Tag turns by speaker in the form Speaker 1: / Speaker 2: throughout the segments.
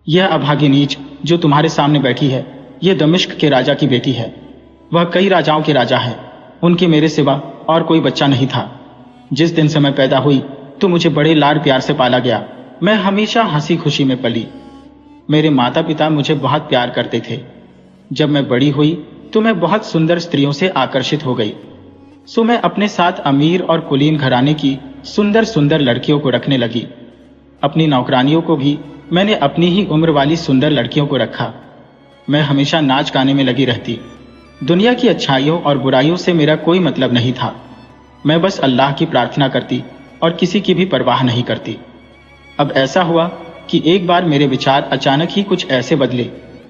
Speaker 1: यह अभागी नीच जो तुम्हारे सामने बैठी है, यह दमिश्क के राजा की बेटी है। वह कई राजाओं के राजा है। उनके मेरे सिवा और कोई बच्चा नहीं था। जिस दिन से मैं पैदा हुई तो मुझे बड़े लाड़ प्यार से पाला गया। मैं हमेशा हंसी खुशी में पली। मेरे माता पिता मुझे बहुत प्यार करते थे। जब मैं बड़ी हुई तो मैं बहुत सुंदर स्त्रियों से आकर्षित हो गई। सो मैं अपने साथ अमीर और कुलीन घराने की सुंदर सुंदर लड़कियों को रखने लगी। अपनी नौकरानियों को भी मैंने अपनी ही उम्र वाली सुंदर लड़कियों को रखा। मैं हमेशा नाच गाने में लगी रहती। दुनिया की अच्छाइयों और बुराइयों से मेरा कोई मतलब नहीं था। मैं बस अल्लाह की प्रार्थना करती और किसी की भी परवाह नहीं करती। अब ऐसा हुआ कि एक बार मेरे विचार अचानक ही कुछ ऐसे बदले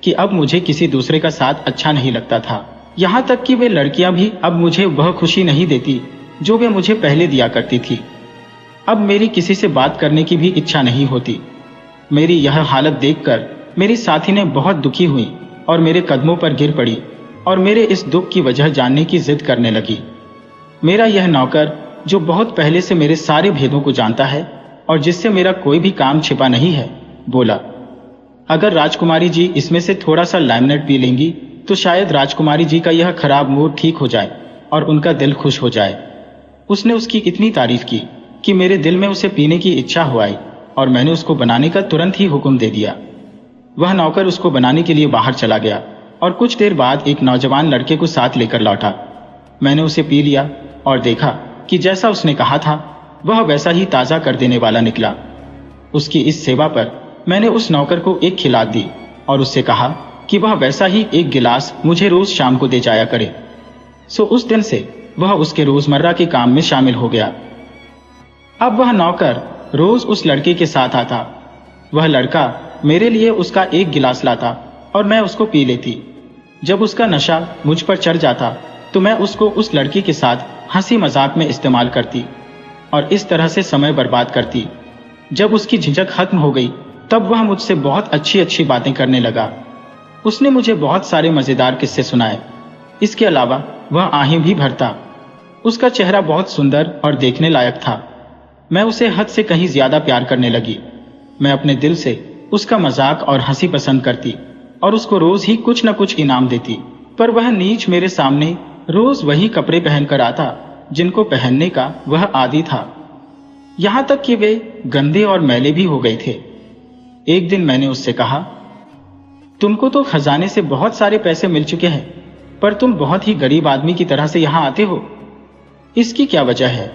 Speaker 1: कि अब मुझे किसी दूसरे का साथ अच्छा नहीं लगता था। यहाँ तक कि वे लड़कियां भी अब मुझे वह खुशी नहीं देती जो वे मुझे पहले दिया करती थी। अब मेरी किसी से बात करने की भी इच्छा नहीं होती। मेरी यह हालत देखकर मेरी साथी ने बहुत दुखी हुई और मेरे कदमों पर गिर पड़ी और मेरे इस दुख की वजह जानने की जिद करने लगी। मेरा यह नौकर, जो बहुत पहले से मेरे सारे भेदों को जानता है और जिससे मेरा कोई भी काम छिपा नहीं है, बोला, अगर राजकुमारी जी इसमें से थोड़ा सा लाइमनेट पी लेंगी तो शायद राजकुमारी जी का यह खराब मूड ठीक हो जाए और उनका दिल खुश हो जाए। उसने उसकी इतनी तारीफ की कि मेरे दिल में उसे पीने की इच्छा हो आई और मैंने उसको बनाने का तुरंत ही हुक्म दे दिया। वह नौकर उसको बनाने के लिए बाहर चला गया और कुछ देर बाद एक नौजवान लड़के को साथ लेकर लौटा। मैंने उसे पी लिया और देखा कि जैसा उसने कहा था वह वैसा ही ताज़ा कर देने वाला निकला। उसकी इस सेवा पर मैंने उस नौकर को एक खिलात दी और उससे कहा कि वह वैसा ही एक गिलास मुझे रोज शाम को दे जाया करे। सो उस दिन से वह उसके रोजमर्रा के काम में शामिल हो गया। अब वह नौकर रोज उस लड़के के साथ आता। वह लड़का मेरे लिए उसका एक गिलास लाता और मैं उसको पी लेती। जब उसका नशा मुझ पर चढ़ जाता तो मैं उसको उस लड़की के साथ हंसी मजाक में इस्तेमाल करती और इस तरह से समय बर्बाद करती। जब उसकी झिझक खत्म हो गई तब वह मुझसे बहुत अच्छी अच्छी बातें करने लगा। उसने मुझे बहुत सारे मजेदार किस्से सुनाए। इसके अलावा वह आहें भी भरता। उसका चेहरा बहुत सुंदर और देखने लायक था। मैं उसे हद से कहीं ज्यादा प्यार करने लगी। मैं अपने दिल से उसका मजाक और हंसी पसंद करती और उसको रोज ही कुछ न कुछ इनाम देती। पर वह नीच मेरे सामने रोज वही कपड़े पहनकर आता जिनको पहनने का वह आदी था। यहाँ तक कि वे गंदे और मैले भी हो गए थे। एक दिन मैंने उससे कहा, तुमको तो खजाने से बहुत सारे पैसे मिल चुके हैं, पर तुम बहुत ही गरीब आदमी की तरह से यहाँ आते हो। इसकी क्या वजह है?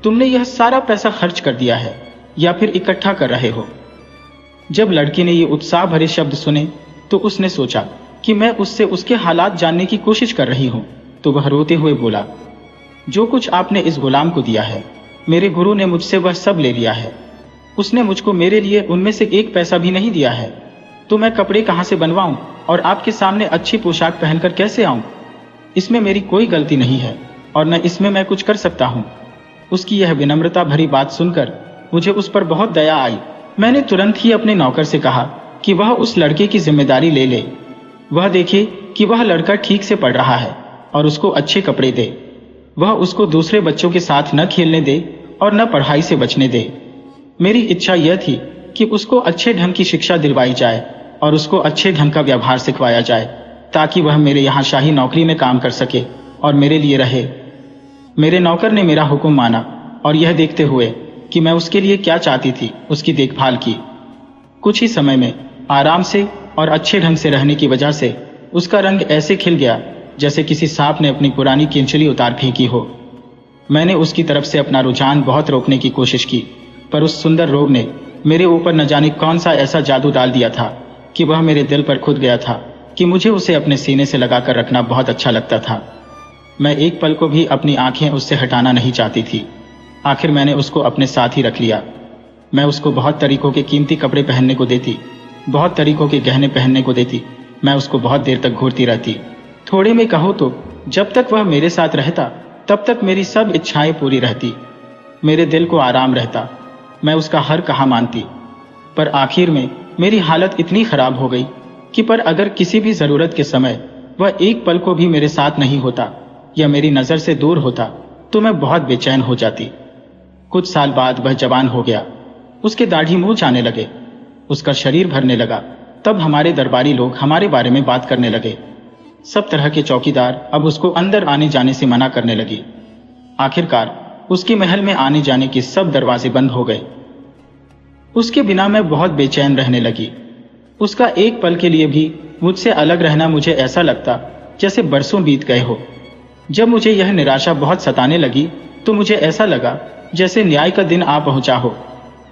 Speaker 1: तुमने यह सारा पैसा खर्च कर दिया है या फिर इकट्ठा कर रहे हो? जब लड़की ने ये उत्साह भरे शब्द सुने तो उसने सोचा कि मैं उससे उसके हालात जानने की कोशिश कर रही हूं, तो वह रोते हुए बोला, जो कुछ आपने इस गुलाम को दिया है, मेरे गुरु ने मुझसे वह सब ले लिया है। उसने मुझको मेरे लिए उनमें से एक पैसा भी नहीं दिया है। तो मैं कपड़े कहां से बनवाऊं और आपके सामने अच्छी पोशाक पहनकर कैसे आऊं? इसमें मेरी कोई गलती नहीं है और न इसमें मैं कुछ कर सकता हूं। उसकी यह विनम्रता भरी बात सुनकर मुझे उस पर बहुत दया आई। मैंने तुरंत ही अपने नौकर से कहा कि वह उस लड़के की जिम्मेदारी ले ले। वह देखे कि वह लड़का ठीक से पढ़ रहा है और उसको अच्छे कपड़े दे। वह उसको दूसरे बच्चों के साथ न खेलने दे और न पढ़ाई से बचने दे। मेरी इच्छा यह थी कि उसको अच्छे ढंग की शिक्षा दिलवाई जाए और उसको अच्छे ढंग का व्यवहार सिखवाया जाए ताकि वह मेरे यहाँ शाही नौकरी में काम कर सके और मेरे लिए रहे। मेरे नौकर ने मेरा हुक्म माना और यह देखते हुए कि मैं उसके लिए क्या चाहती थी, उसकी देखभाल की। कुछ ही समय में आराम से और अच्छे ढंग से रहने की वजह से उसका रंग ऐसे खिल गया जैसे किसी सांप ने अपनी पुरानी किंचली उतार फेंकी हो। मैंने उसकी तरफ से अपना रुझान बहुत रोकने की कोशिश की, पर उस सुंदर रोग ने मेरे ऊपर न जाने कौन सा ऐसा जादू डाल दिया था कि वह मेरे दिल पर खुद गया था कि मुझे उसे अपने सीने से लगाकर रखना बहुत अच्छा लगता था। मैं एक पल को भी अपनी आंखें उससे हटाना नहीं चाहती थी। आखिर मैंने उसको अपने साथ ही रख लिया। मैं उसको बहुत तरीकों के कीमती कपड़े पहनने को देती, बहुत तरीकों के गहने पहनने को देती। मैं उसको बहुत देर तक घूरती रहती। थोड़े में कहो तो जब तक वह मेरे साथ रहता तब तक मेरी सब इच्छाएं पूरी रहती, मेरे दिल को आराम रहता, मैं उसका हर कहा मानती। पर आखिर में मेरी हालत इतनी खराब हो गई कि पर अगर किसी भी जरूरत के समय वह एक पल को भी मेरे साथ नहीं होता या मेरी नजर से दूर होता तो मैं बहुत बेचैन हो जाती। कुछ साल बाद वह जवान हो गया। उसके दाढ़ी मूंछ आने लगे, उसका शरीर भरने लगा। तब हमारे दरबारी लोग हमारे बारे में बात करने लगे। सब तरह के चौकीदार अब उसको अंदर आने जाने से मना करने लगे। आखिरकार उसके महल में आने जाने के सब दरवाजे बंद हो गए। उसके बिना मैं बहुत बेचैन रहने लगी। उसका एक पल के लिए भी मुझसे अलग रहना मुझे ऐसा लगता जैसे बरसों बीत गए हो। जब मुझे यह निराशा बहुत सताने लगी तो मुझे ऐसा लगा जैसे न्याय का दिन आ पहुंचा हो।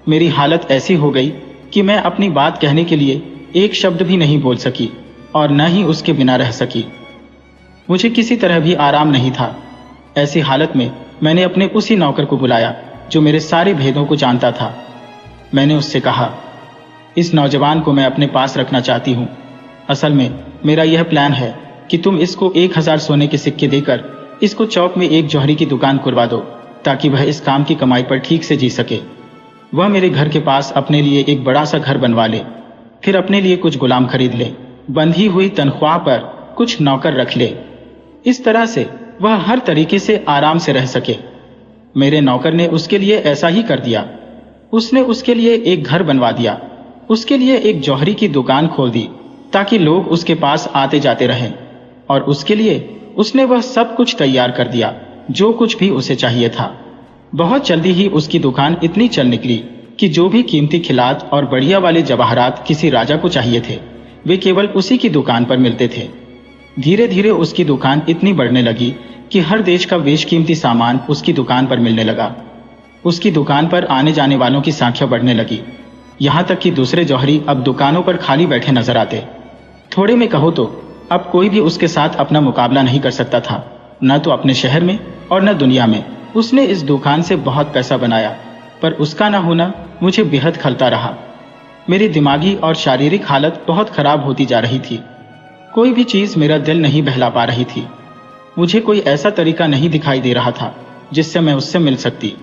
Speaker 1: मेरी हालत ऐसी हो गई कि मैं अपनी बात कहने के लिए एक शब्द भी नहीं बोल सकी और न ही उसके बिना रह सकी। मुझे किसी तरह भी आराम नहीं था। ऐसी हालत में मैंने अपने उसी नौकर को बुलाया जो मेरे सारे भेदों को जानता था। मैंने उससे कहा, इस नौजवान को मैं अपने पास रखना चाहती हूँ। असल में मेरा यह प्लान है कि तुम इसको 1000 सोने के सिक्के देकर इसको चौक में एक जौहरी की दुकान खुलवा दो ताकि वह इस काम की कमाई पर ठीक से जी सके। वह मेरे घर के पास अपने लिए एक बड़ा सा घर बनवा ले, फिर अपने लिए कुछ गुलाम खरीद ले, बंधी हुई तनख्वाह पर कुछ नौकर रख ले। इस तरह से वह हर तरीके से आराम से रह सके। मेरे नौकर ने उसके लिए ऐसा ही कर दिया। उसने उसके लिए एक घर बनवा दिया, उसके लिए एक जौहरी की दुकान खोल दी ताकि लोग उसके पास आते जाते रहें, और उसके लिए उसने वह सब कुछ तैयार कर दिया जो कुछ भी उसे चाहिए था। बहुत जल्दी ही उसकी दुकान इतनी चल निकली कि जो भी कीमती खिलात और बढ़िया वाले जवाहरात किसी राजा को चाहिए थे वे केवल उसी की दुकान पर मिलते थे। धीरे धीरे उसकी दुकान इतनी बढ़ने लगी कि हर देश का बेशकीमती सामान उसकी दुकान पर मिलने लगा। उसकी दुकान पर आने जाने वालों की संख्या बढ़ने लगी, यहाँ तक कि दूसरे जौहरी अब दुकानों पर खाली बैठे नजर आते। थोड़े में कहो तो अब कोई भी उसके साथ अपना मुकाबला नहीं कर सकता था, न तो अपने शहर में और न दुनिया में। उसने इस दुकान से बहुत पैसा बनाया, पर उसका न होना मुझे बेहद खलता रहा। मेरी दिमागी और शारीरिक हालत बहुत खराब होती जा रही थी। कोई भी चीज मेरा दिल नहीं बहला पा रही थी। मुझे कोई ऐसा तरीका नहीं दिखाई दे रहा था जिससे मैं उससे मिल सकती।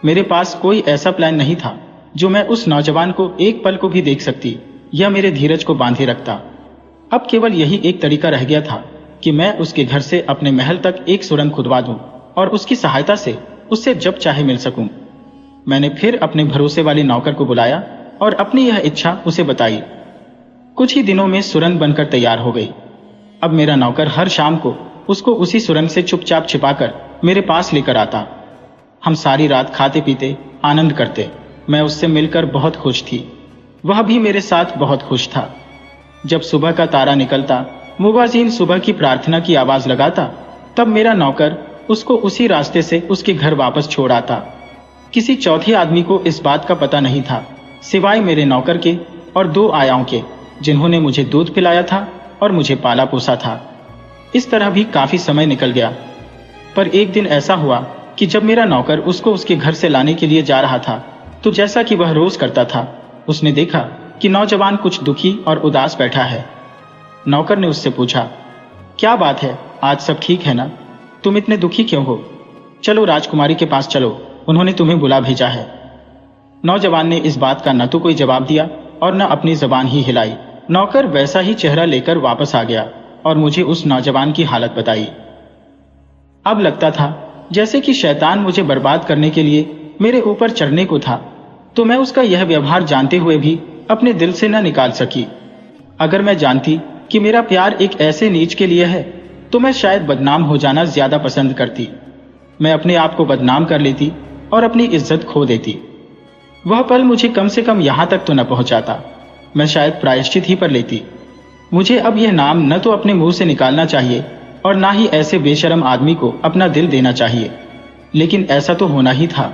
Speaker 1: मेरे पास कोई ऐसा प्लान नहीं था जो मैं उस नौजवान को एक पल को भी देख सकती या मेरे धीरज को बांधे रखता। अब केवल यही एक तरीका रह गया था कि मैं उसके घर से अपने महल तक एक सुरंग खुदवा दूं और उसकी सहायता से उससे जब चाहे मिल सकूं। मैंने फिर अपने भरोसे वाले नौकर को बुलाया और अपनी यह इच्छा उसे बताई। कुछ ही दिनों में सुरंग बनकर तैयार हो गई। अब मेरा नौकर हर शाम को उसको उसी सुरंग से चुपचाप छिपाकर मेरे पास लेकर आता। हम सारी रात खाते पीते आनंद करते। मैं उससे मिलकर बहुत खुश थी, वह भी मेरे साथ बहुत खुश था। जब सुबह का तारा निकलता, मुवाजिन सुबह की प्रार्थना की आवाज लगाता, तब मेरा नौकर उसको उसी रास्ते से उसके घर वापस छोड़ आता। किसी चौथे आदमी को इस बात का पता नहीं था सिवाय मेरे नौकर के और 2 आयाओं के, जिन्होंने मुझे दूध पिलाया था और मुझे पाला पोसा था। इस तरह भी काफी समय निकल गया, पर एक दिन ऐसा हुआ कि जब मेरा नौकर उसको उसके घर से लाने के लिए जा रहा था, तो जैसा कि वह रोज करता था, उसने देखा कि नौजवान कुछ दुखी और उदास बैठा है। नौकर ने उससे पूछा, क्या बात है, आज सब ठीक है ना? तुम इतने दुखी क्यों हो? चलो राजकुमारी के पास चलो, उन्होंने तुम्हें बुला भेजा है। नौजवान ने इस बात का न तो कोई जवाब दिया और न अपनी जबान ही हिलाई। नौकर वैसा ही चेहरा लेकर वापस आ गया और मुझे उस नौजवान की हालत बताई। अब लगता था जैसे कि शैतान मुझे बर्बाद करने के लिए मेरे ऊपर चढ़ने को था, तो मैं उसका यह व्यवहार जानते हुए भी अपने दिल से न निकाल सकी। अगर मैं जानती कि मेरा प्यार एक ऐसे नीच के लिए है, तो मैं शायद बदनाम हो जाना ज्यादा पसंद करती। मैं अपने आप को बदनाम कर लेती और अपनी इज्जत खो देती। वह पल मुझे कम से कम यहां तक तो न पहुंचाता, मैं शायद प्रायश्चित ही पर लेती। मुझे अब यह नाम न तो अपने मुंह से निकालना चाहिए और ना ही ऐसे बेशर्म आदमी को अपना दिल देना चाहिए, लेकिन ऐसा तो होना ही था,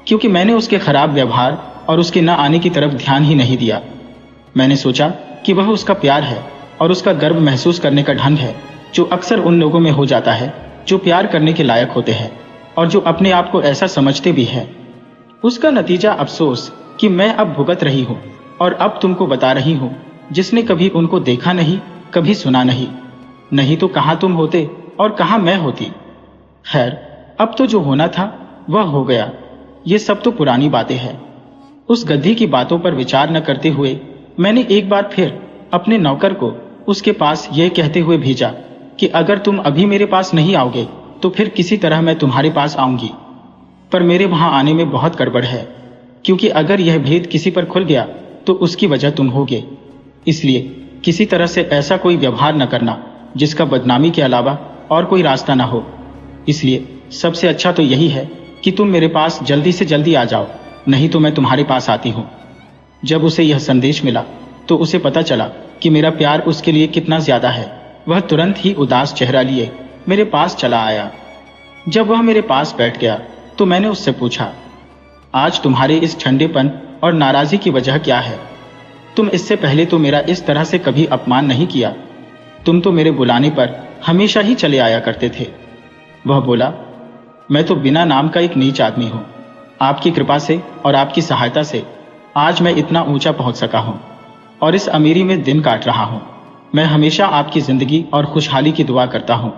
Speaker 1: क्योंकि मैंने उसके खराब व्यवहार और उसके न आने की तरफ ध्यान ही नहीं दिया। मैंने सोचा कि वह उसका प्यार है और उसका गर्व महसूस करने का ढंग है, जो अक्सर उन लोगों में हो जाता है जो प्यार करने के लायक होते हैं और जो अपने आप को ऐसा समझते भी है। उसका नतीजा अफसोस कि मैं अब भुगत रही हूँ और अब तुमको बता रही हूँ, जिसने कभी उनको देखा नहीं, कभी सुना नहीं। नहीं तो कहाँ तुम होते और कहाँ मैं होती। खैर, अब तो जो होना था वह हो गया। ये सब तो पुरानी बातें हैं। उस गद्दी की बातों पर विचार न करते हुए मैंने एक बार फिर अपने नौकर को उसके पास यह कहते हुए भेजा कि अगर तुम अभी मेरे पास नहीं आओगे तो फिर किसी तरह मैं तुम्हारे पास आऊंगी। पर मेरे वहां आने में बहुत गड़बड़ है, क्योंकि अगर यह भेद किसी पर खुल गया तो उसकी वजह तुम होगे। इसलिए किसी तरह से ऐसा कोई व्यवहार न करना जिसका बदनामी के अलावा और कोई रास्ता ना हो। इसलिए सबसे अच्छा तो यही है कि तुम मेरे पास जल्दी से जल्दी आ जाओ, नहीं तो मैं तुम्हारे पास आती हूँ। जब उसे यह संदेश मिला तो उसे पता चला कि मेरा प्यार उसके लिए कितना ज्यादा है। वह तुरंत ही उदास चेहरा लिए मेरे पास चला आया। जब वह मेरे पास बैठ गया तो मैंने उससे पूछा, आज तुम्हारे इस ठंडेपन और नाराजगी की वजह क्या है? तुम इससे पहले तो मेरा इस तरह से कभी अपमान नहीं किया। तुम तो मेरे बुलाने पर हमेशा ही चले आया करते थे। वह बोला, मैं तो बिना नाम का एक नीच आदमी हूं। आपकी कृपा से और आपकी सहायता से आज मैं इतना ऊंचा पहुंच सका हूं और इस अमीरी में दिन काट रहा हूं। मैं हमेशा आपकी जिंदगी और खुशहाली की दुआ करता हूं।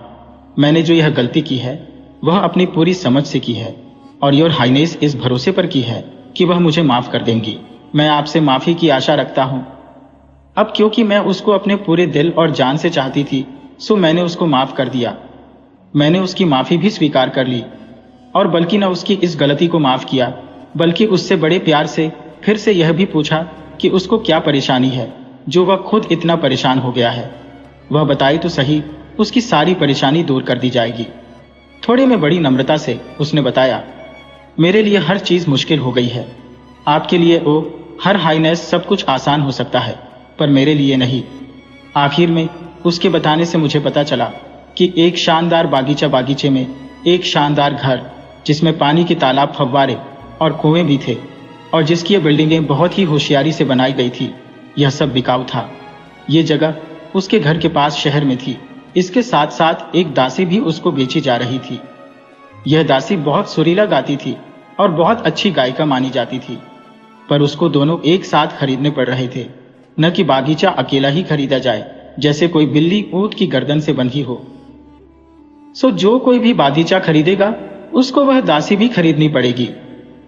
Speaker 1: मैंने जो यह गलती की है वह अपनी पूरी समझ से की है और योर हाइनेस इस भरोसे पर की है कि वह मुझे माफ कर देंगी। मैं आपसे माफी की आशा रखता हूं। अब क्योंकि मैं उसको अपने पूरे दिल और जान से चाहती थी, सो मैंने उसको माफ कर दिया। मैंने उसकी माफी भी स्वीकार कर ली और बल्कि न उसकी इस गलती को माफ किया, बल्कि उससे बड़े प्यार से फिर से यह भी पूछा कि उसको क्या परेशानी है जो वह खुद इतना परेशान हो गया है। वह बताए तो सही, उसकी सारी परेशानी दूर कर दी जाएगी। थोड़े में बड़ी नम्रता से उसने बताया, मेरे लिए हर चीज मुश्किल हो गई है। आपके लिए ओ हर हाइनेस सब कुछ आसान हो सकता है, पर मेरे लिए नहीं। आखिर में उसके बताने से मुझे पता चला कि एक शानदार बागीचे में एक शानदार घर, जिसमें पानी के तालाब, फव्वारे और कुएं भी थे और जिसकी ये बिल्डिंगें बहुत ही होशियारी से बनाई गई थी, यह सब बिकाऊ था। ये जगह उसके घर के पास शहर में थी। इसके साथ साथ एक दासी भी उसको बेची जा रही थी। यह दासी बहुत सुरीला गाती थी और बहुत अच्छी गायिका मानी जाती थी, पर उसको दोनों एक साथ खरीदने पड़ रहे थे। न कि बागीचा अकेला ही खरीदा जाए, जैसे कोई बिल्ली ऊंट की गर्दन से बंधी हो। सो जो कोई भी बागीचा खरीदेगा उसको वह दासी भी खरीदनी पड़ेगी।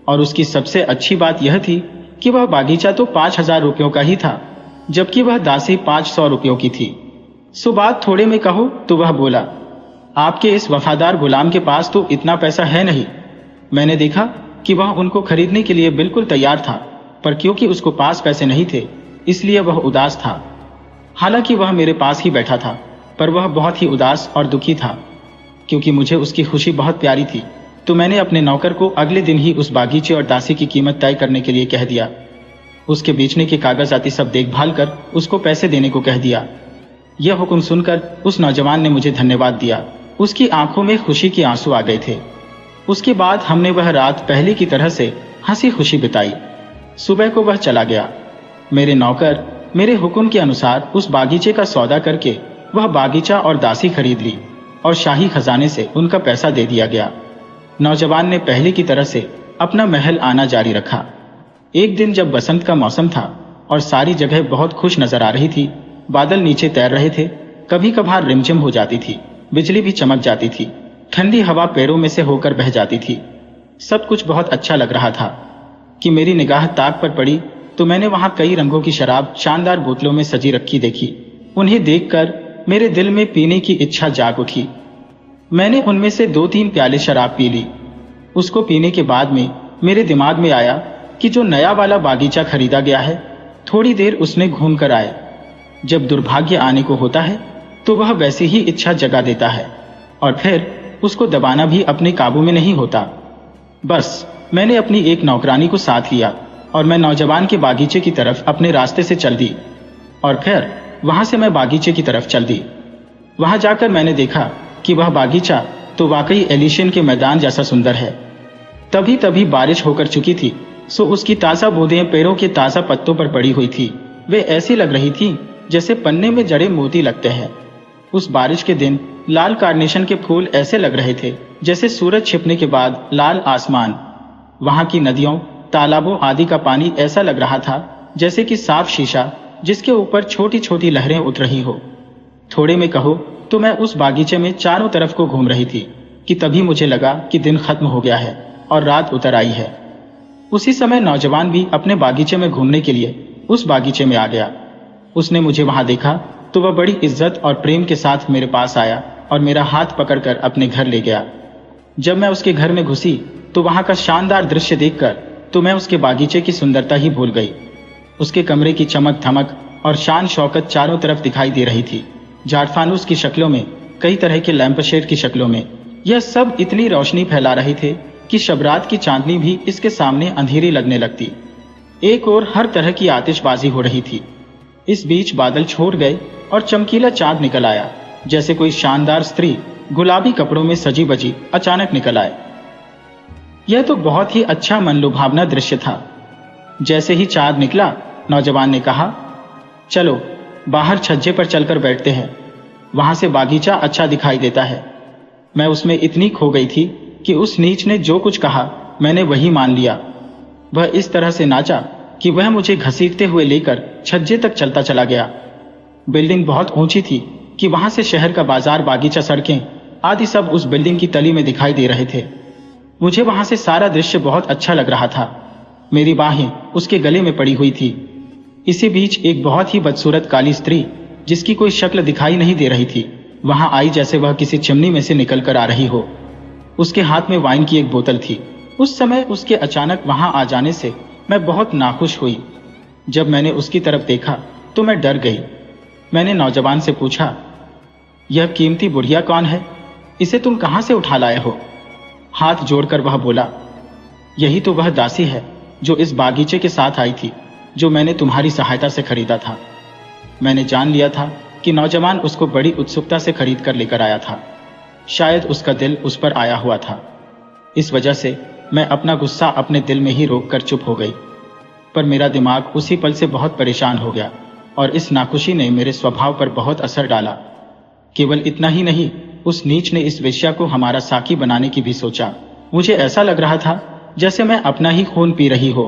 Speaker 1: और उसकी सबसे अच्छी बात यह थी कि वह बागीचा तो 5,000 रुपयों का ही था, जबकि वह दासी 500 रुपयों की थी। सो बात थोड़े में कहो तो वह बोला, आपके इस वफादार गुलाम के पास तो इतना पैसा है नहीं। मैंने देखा कि वह उनको खरीदने के लिए बिल्कुल तैयार था, पर क्योंकि उसको पास पैसे नहीं थे इसलिए वह उदास था। हालांकि वह मेरे पास ही बैठा था, पर वह बहुत ही उदास और दुखी था। क्योंकि मुझे उसकी खुशी बहुत प्यारी थी, तो मैंने अपने नौकर को अगले दिन ही उस बागीचे और दासी की कीमत तय करने के लिए कह दिया। उसके बेचने के कागज आदि सब देखभाल कर उसको पैसे देने को कह दिया। यह हुक्म सुनकर उस नौजवान ने मुझे धन्यवाद दिया। उसकी आंखों में खुशी के आंसू आ गए थे। उसके बाद हमने वह रात पहले की तरह से हंसी खुशी बिताई। सुबह को वह चला गया। मेरे नौकर मेरे हुक्म के अनुसार उस बागीचे का सौदा करके वह बागीचा और दासी खरीद ली और शाही खजाने से उनका पैसा दे दिया गया। नौजवान ने पहले की तरह से अपना महल आना जारी रखा। एक दिन जब बसंत का मौसम था और सारी जगह बहुत खुश नजर आ रही थी, बादल नीचे तैर रहे थे, कभी कभार रिमझिम हो जाती थी, बिजली भी चमक जाती थी, ठंडी हवा पैरों में से होकर बह जाती थी। सब कुछ बहुत अच्छा लग रहा था कि मेरी निगाह ताक पर पड़ी तो मैंने वहां कई रंगों की शराब शानदार बोतलों में सजी रखी देखी। उन्हें देखकर मेरे दिल में पीने की इच्छा जाग उठी। मैंने उनमें से 2-3 प्याले शराब पी ली। उसको पीने के बाद में मेरे दिमाग में आया कि जो नया वाला बागीचा खरीदा गया है, थोड़ी देर उसमें घूम कर आए। जब दुर्भाग्य आने को होता है तो वह वैसी ही इच्छा जगा देता है और फिर उसको दबाना भी अपने काबू में नहीं होता। बस मैंने अपनी एक नौकरानी को साथ लिया और मैं नौजवान के बागीचे की तरफ अपने रास्ते से चल दी और फिर वहां से मैं बागीचे की तरफ चल दी। वहां जाकर मैंने देखा कि वह बागीचा तो वाकई एलिशियन के मैदान जैसा सुंदर है। तभी तभी बारिश होकर चुकी थी, सो उसकी ताजा बूंदें पैरों के ताजा पत्तों पर पड़ी हुई थी। वे ऐसी लग रही थी जैसे पन्ने में जड़े मोती लगते हैं। उस बारिश के दिन लाल कार्नेशन के फूल ऐसे लग रहे थे जैसे सूरज छिपने के बाद लाल आसमान। वहां की नदियों, तालाबों आदि का पानी ऐसा लग रहा था जैसे कि साफ शीशा जिसके ऊपर छोटी छोटी लहरें उठ रही हो। थोड़े में कहो तो मैं उस बागीचे में चारों तरफ को घूम रही थी कि तभी मुझे लगा कि दिन खत्म हो गया है और रात उतर आई है। उसी समय नौजवान भी अपने बागीचे में घूमने के लिए उस बागीचे में आ गया। उसने मुझे वहां देखा तो वह बड़ी इज्जत और प्रेम के साथ मेरे पास आया और मेरा हाथ पकड़कर अपने घर ले गया। जब मैं उसके घर में घुसी तो वहां का शानदार दृश्य देखकर तो मैं उसके बागीचे की सुंदरता ही भूल गई। उसके कमरे की चमक धमक और शान शौकत चारों तरफ दिखाई दे रही थी। झाड़फानूस की शक्लों में, कई तरह के लैंपशेड की शक्लों में, यह सब इतनी रोशनी फैला रहे थे कि शबरात की चांदनी भी इसके सामने अंधेरी लगने लगती। एक और हर तरह की आतिशबाजी हो रही थी। इस बीच बादल छोड़ गए और चमकीला चांद निकल आया, जैसे कोई शानदार स्त्री गुलाबी कपड़ों में सजी बजी अचानक निकल आए। यह तो बहुत ही अच्छा मनलुभावना दृश्य था। जैसे ही चांद निकला, नौजवान ने कहा, चलो बाहर छज्जे पर चलकर बैठते हैं, वहां से बागीचा अच्छा दिखाई देता है। मैं उसमें इतनी खो गई थी कि उस नीच ने जो कुछ कहा मैंने वही मान लिया। वह इस तरह से नाचा कि वह मुझे घसीटते हुए लेकर छज्जे तक चलता चला गया। बिल्डिंग बहुत ऊंची थी कि वहां से शहर का बाजार, बागीचा, सड़कें आदि सब उस बिल्डिंग की तली में दिखाई दे रहे थे। मुझे वहां से सारा दृश्य बहुत अच्छा लग रहा था। मेरी बाहें उसके गले में पड़ी हुई थी। इसी बीच एक बहुत ही बदसूरत काली स्त्री, जिसकी कोई शक्ल दिखाई नहीं दे रही थी, वहां आई जैसे वह किसी चिमनी में से निकल कर आ रही हो। उसके हाथ में वाइन की एक बोतल थी। उस समय उसके अचानक वहां आ जाने से मैं बहुत नाखुश हुई। जब मैंने उसकी तरफ देखा तो मैं डर गई। मैंने नौजवान से पूछा, यह कीमती बुढ़िया कौन है? इसे तुम कहां से उठा लाए हो? हाथ जोड़कर वह बोला, यही तो वह दासी है जो इस बागीचे के साथ आई थी, जो मैंने तुम्हारी सहायता से खरीदा था। मैंने जान लिया था कि नौजवान उसको बड़ी उत्सुकता से खरीद कर लेकर आया था। शायद उसका दिल उस पर आया हुआ था। इस वजह से मैं अपना गुस्सा अपने दिल में ही रोक कर चुप हो गई। पर मेरा दिमाग उसी पल से बहुत परेशान हो गया और इस नाखुशी ने मेरे स्वभाव पर बहुत असर डाला। केवल इतना ही नहीं, उस नीच ने इस वेश्या को हमारा साकी बनाने की भी सोचा। मुझे ऐसा लग रहा था जैसे मैं अपना ही खून पी रही हो।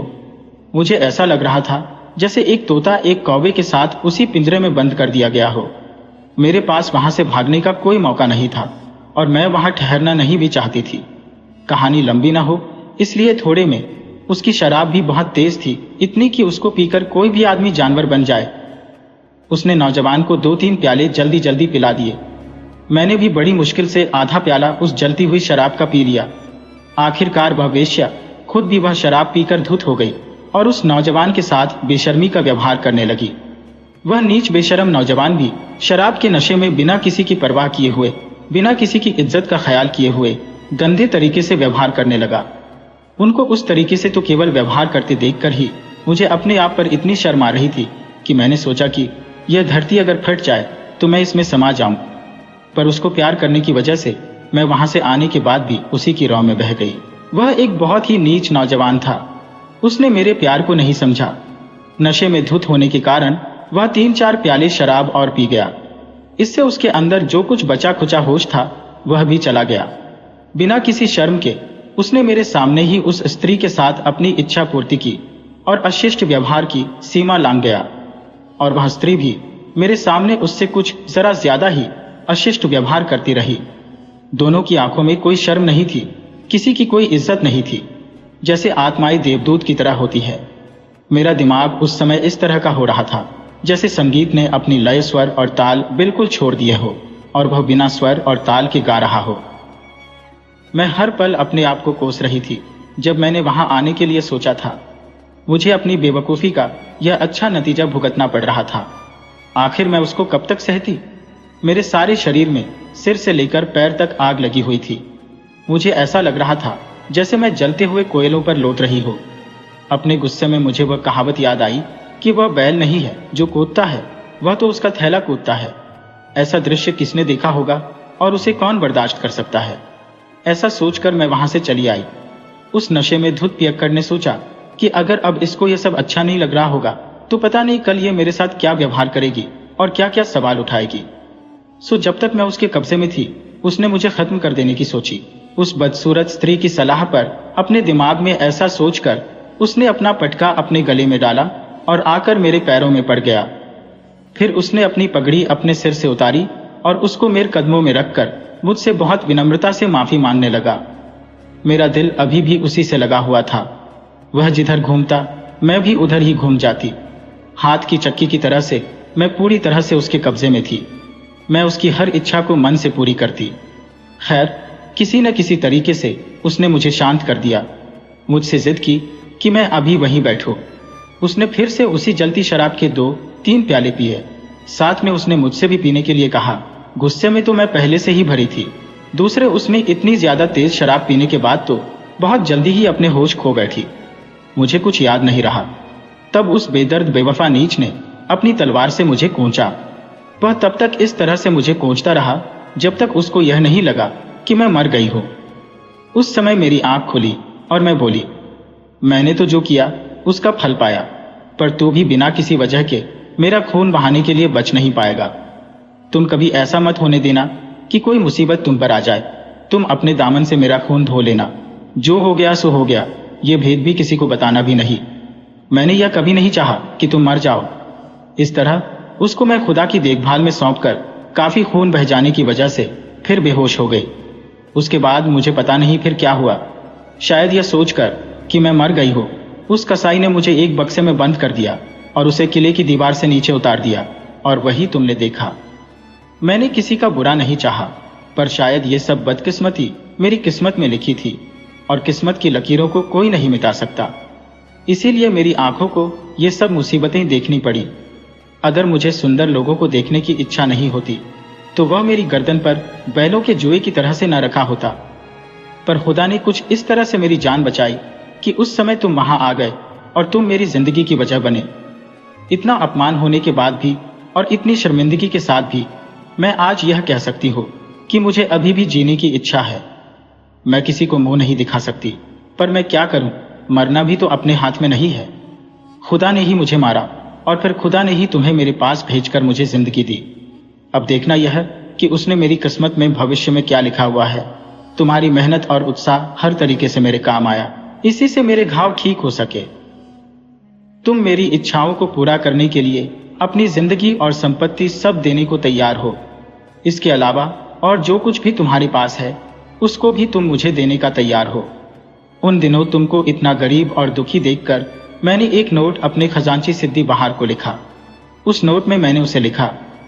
Speaker 1: मुझे ऐसा लग रहा था जैसे एक तोता एक कौवे के साथ उसी पिंजरे में बंद कर दिया गया हो। मेरे पास वहां से भागने का कोई मौका नहीं था और मैं वहां ठहरना नहीं भी चाहती थी। कहानी लंबी ना हो इसलिए थोड़े में उसकी शराब भी बहुत तेज थी, इतनी कि उसको पीकर कोई भी आदमी जानवर बन जाए। उसने नौजवान को 2-3 प्याले जल्दी जल्दी पिला दिए। मैंने भी बड़ी मुश्किल से आधा प्याला उस जलती हुई शराब का पी लिया। आखिरकार वह वेश्या खुद भी वह शराब पीकर धुत हो गई और उस नौजवान के साथ बेशर्मी का व्यवहार करने लगी। वह नीच बेशरम नौजवान भी शराब के नशे में बिना किसी की परवाह किए हुए, बिना किसी की इज्जत का ख्याल किए हुए गंदे तरीके से व्यवहार करने लगा। उनको उस तरीके से तो केवल व्यवहार करते देखकर ही मुझे अपने आप पर इतनी शर्म आ रही थी कि मैंने सोचा कि यह धरती अगर फट जाए तो मैं इसमें समा जाऊं। पर उसको प्यार करने की वजह से मैं वहां से आने के बाद भी उसी की रौ में बह गई। वह एक बहुत ही नीच नौजवान था। उसने मेरे प्यार को नहीं समझा। नशे में धुत होने के कारण वह 3-4 प्याले शराब और पी गया। इससे उसके अंदर जो कुछ बचा खुचा होश था वह भी चला गया। बिना किसी शर्म के उसने मेरे सामने ही उस स्त्री के साथ अपनी इच्छा पूर्ति की और अशिष्ट व्यवहार की सीमा लांघ गया। और वह स्त्री भी मेरे सामने उससे कुछ जरा ज्यादा ही अशिष्ट व्यवहार करती रही। दोनों की आंखों में कोई शर्म नहीं थी, किसी की कोई इज्जत नहीं थी, जैसे आत्माएं देवदूत की तरह होती है। मेरा दिमाग उस समय इस तरह का हो रहा था जैसे संगीत ने अपनी लय, स्वर और ताल बिल्कुल छोड़ दिए हो और वह बिना स्वर और ताल के गा रहा हो। मैं हर पल अपने आप को कोस रही थी जब मैंने वहां आने के लिए सोचा था। मुझे अपनी बेवकूफ़ी का यह अच्छा नतीजा भुगतना पड़ रहा था। आखिर मैं उसको कब तक सहती? मेरे सारे शरीर में सिर से लेकर पैर तक आग लगी हुई थी। मुझे ऐसा लग रहा था जैसे मैं जलते हुए कोयलों पर लौट रही हो। अपने गुस्से में मुझे वह कहावत याद आई कि वह बैल नहीं है जो कूदता है, वह तो उसका थैला कूदता है। ऐसा दृश्य किसने देखा होगा और उसे कौन बर्दाश्त कर सकता है? ऐसा सोचकर मैं वहां से चली आई। उस नशे में धुत पियक्कड़ ने सोचा कि अगर अब इसको यह सब अच्छा नहीं लग रहा होगा तो पता नहीं कल ये मेरे साथ क्या व्यवहार करेगी और क्या क्या सवाल उठाएगी। सो जब तक मैं उसके कब्जे में थी उसने मुझे खत्म कर देने की सोची। उस बदसूरत स्त्री की सलाह पर अपने दिमाग में ऐसा सोचकर उसने अपना पटका अपने गले में डाला और आकर मेरे पैरों में पड़ गया। फिर उसने अपनी पगड़ी अपने सिर से उतारी और उसको मेरे कदमों में रखकर मुझसे बहुत विनम्रता से माफी मांगने लगा। मेरा दिल अभी भी उसी से लगा हुआ था। वह जिधर घूमता मैं भी उधर ही घूम जाती। हाथ की चक्की की तरह से मैं पूरी तरह से उसके कब्जे में थी। मैं उसकी हर इच्छा को मन से पूरी करती। खैर, किसी न किसी तरीके से उसने मुझे शांत कर दिया। मुझसे जिद की कि मैं अभी वहीं बैठूं। उसने फिर से उसी जलती शराब के 2-3 प्याले पिए। साथ में उसने मुझसे भी पीने के लिए कहा। गुस्से में तो मैं पहले से ही भरी थी, दूसरे उसमें इतनी ज्यादा तेज शराब पीने के बाद तो बहुत जल्दी ही अपने होश खो बैठी। मुझे कुछ याद नहीं रहा। तब उस बेदर्द बेवफा नीच ने अपनी तलवार से मुझे कोंचा। वह तब तक इस तरह से मुझे कोंचता रहा जब तक उसको यह नहीं लगा कि मैं मर गई हूं। उस समय मेरी आंख खुली और मैं बोली, मैंने तो जो किया उसका फल पाया, पर तू भी बिना किसी वजह के मेरा खून बहाने के लिए बच नहीं पाएगा। तुम कभी ऐसा मत होने देना कि कोई मुसीबत तुम पर आ जाए। तुम अपने दामन से मेरा खून धो लेना। जो हो गया सो हो गया, ये भेद भी किसी को बताना भी नहीं। मैंने यह कभी नहीं चाहा कि तुम मर जाओ। इस तरह उसको मैं खुदा की देखभाल में सौंपकर काफी खून बह जाने की वजह से फिर बेहोश हो गई। उसके बाद मुझे पता नहीं फिर क्या हुआ। शायद यह सोचकर कि मैं मर गई हूं, उस कसाई ने मुझे एक बक्से में बंद कर दिया और उसे किले की दीवार से नीचे उतार दिया, और वही तुमने देखा। मैंने किसी का बुरा नहीं चाहा, पर शायद ये सब बदकिस्मती मेरी किस्मत में लिखी थी, और किस्मत की लकीरों को कोई नहीं मिटा सकता। इसीलिए मेरी आंखों को ये सब मुसीबतें देखनी पड़ी। अगर मुझे सुंदर लोगों को देखने की इच्छा नहीं होती तो वह मेरी गर्दन पर बैलों के जुए की तरह से न रखा होता। पर खुदा ने कुछ इस तरह से मेरी जान बचाई कि उस समय तुम वहां आ गए और तुम मेरी जिंदगी की वजह बने। इतना अपमान होने के बाद भी और इतनी शर्मिंदगी के साथ भी मैं आज यह कह सकती हूँ कि मुझे अभी भी जीने की इच्छा है। मैं किसी को मुंह नहीं दिखा सकती, पर मैं क्या करूं, मरना भी तो अपने हाथ में नहीं है। खुदा ने ही मुझे मारा और फिर खुदा ने ही तुम्हें मेरे पास भेजकर मुझे जिंदगी दी। अब देखना यह कि उसने मेरी किस्मत में भविष्य में क्या लिखा हुआ है। तुम्हारी मेहनत और उत्साह हर तरीके से मेरे काम आया, इसी से मेरे घाव ठीक हो सके। तुम मेरी इच्छाओं को पूरा करने के लिए अपनी जिंदगी और संपत्ति सब देने को तैयार हो। इसके अलावा और जो कुछ भी तुम्हारे पास है उसको भी तुम मुझे देने का तैयार हो। उन दिनों तुमको इतना गरीब और दुखी देखकर मैंने एक नोट अपने खजांची सिद्दी बहार को लिखा। उस नोट में मैंने उसे लिखा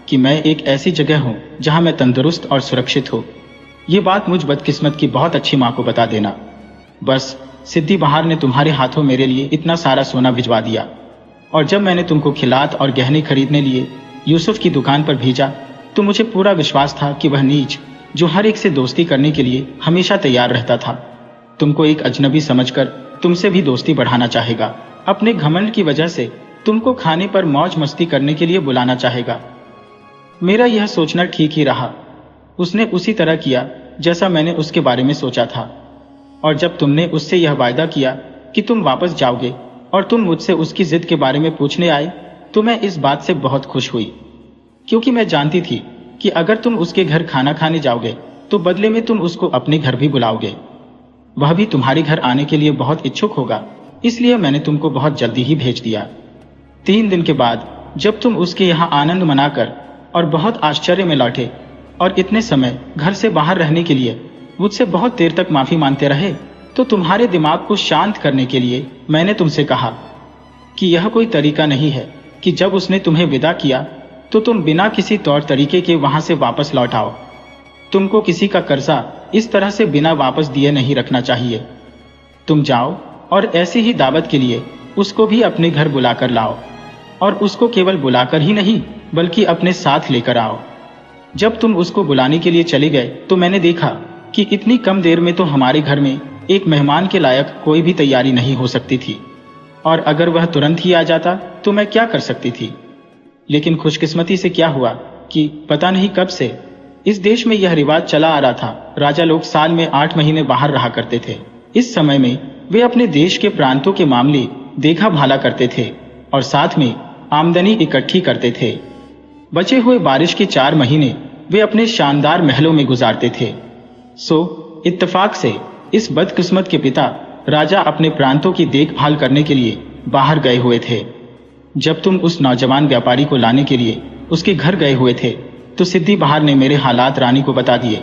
Speaker 1: कि मैं एक ऐसी जगह हूं जहां मैं तंदुरुस्त और सुरक्षित हो। ये बात मुझ बदकिस्मत की बहुत अच्छी माँ को बता देना। बस सिद्दी बहार ने तुम्हारे हाथों मेरे लिए इतना सारा सोना भिजवा दिया, और जब मैंने तुमको खिलात और गहने खरीदने लिए यूसुफ की दुकान पर भेजा तो मुझे पूरा विश्वास था कि वह नीच जो हर एक से दोस्ती करने के लिए हमेशा तैयार रहता था, तुमको एक अजनबी समझकर तुमसे भी दोस्ती बढ़ाना चाहेगा। अपने घमंड की वजह से तुमको खाने पर मौज मस्ती करने के लिए बुलाना चाहेगा। मेरा यह सोचना ठीक ही रहा। उसने उसी तरह किया जैसा मैंने उसके बारे में सोचा था। और जब तुमने उससे यह वायदा किया कि तुम वापस जाओगे और तुम मुझसे उसकी जिद के बारे में पूछने आए, तो मैं इस बात से बहुत खुश हुई, क्योंकि मैं जानती थी कि अगर तुम उसके घर खाना खाने जाओगे तो बदले में तुम उसको अपने घर भी बुलाओगे। वह भी तुम्हारे घर आने के लिए बहुत इच्छुक होगा, इसलिए मैंने तुमको बहुत जल्दी ही भेज दिया। 3 दिन के बाद जब तुम उसके यहाँ आनंद मनाकर और बहुत आश्चर्य में लौटे और इतने समय घर से बाहर रहने के लिए मुझसे बहुत देर तक माफी मांगते रहे, तो तुम्हारे दिमाग को शांत करने के लिए मैंने तुमसे कहा कि यह कोई तरीका नहीं है कि जब उसने तुम्हें विदा किया तो तुम बिना किसी तौर तरीके के वहां से वापस लौट आओ। तुमको किसी का कर्जा इस तरह से बिना वापस दिए नहीं रखना चाहिए। तुम जाओ और ऐसी ही दावत के लिए उसको भी अपने घर बुलाकर लाओ, और उसको केवल बुलाकर ही नहीं बल्कि अपने साथ लेकर आओ। जब तुम उसको बुलाने के लिए चले गए तो मैंने देखा कि इतनी कम देर में तो हमारे घर में एक मेहमान के लायक कोई भी तैयारी नहीं हो सकती थी, और अगर वह तुरंत ही आ जाता तो मैं क्या कर सकती थी। लेकिन खुशकिस्मती से क्या हुआ कि पता नहीं कब से इस देश में यह रिवाज चला आ रहा था। राजा लोग साल में 8 महीने बाहर रहा करते थे। इस समय में वे अपने देश के प्रांतों के मामले देखा भाला करते थे और साथ में आमदनी इकट्ठी करते थे। बचे हुए बारिश के 4 महीने वे अपने शानदार महलों में गुजारते थे। सो इत्तेफाक से इस बदकिस्मत के पिता राजा अपने प्रांतों की देखभाल करने के लिए बाहर गए हुए थे। जब तुम उस नौजवान व्यापारी को लाने के लिए उसके घर गए हुए थे तो सिद्दी बहार ने मेरे हालात रानी को बता दिए।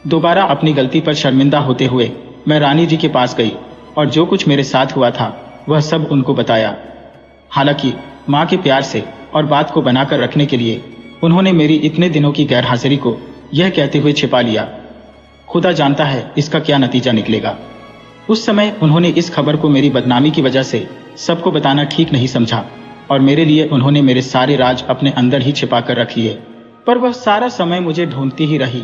Speaker 1: दोबारा अपनी गलती पर शर्मिंदा होते हुए मैं रानी जी के पास गई और जो कुछ मेरे साथ हुआ था वह सब उनको बताया। हालांकि माँ के प्यार से और बात को बनाकर रखने के लिए उन्होंने मेरी इतने दिनों की गैरहाजिरी को यह कहते हुए छिपा लिया, खुदा जानता है इसका क्या नतीजा निकलेगा। उस समय उन्होंने इस खबर को मेरी बदनामी की वजह से सबको बताना ठीक नहीं समझा और मेरे लिए उन्होंने मेरे सारे राज अपने अंदर ही छिपा कर रख लिए। पर वह सारा समय मुझे ढूंढती ही रही।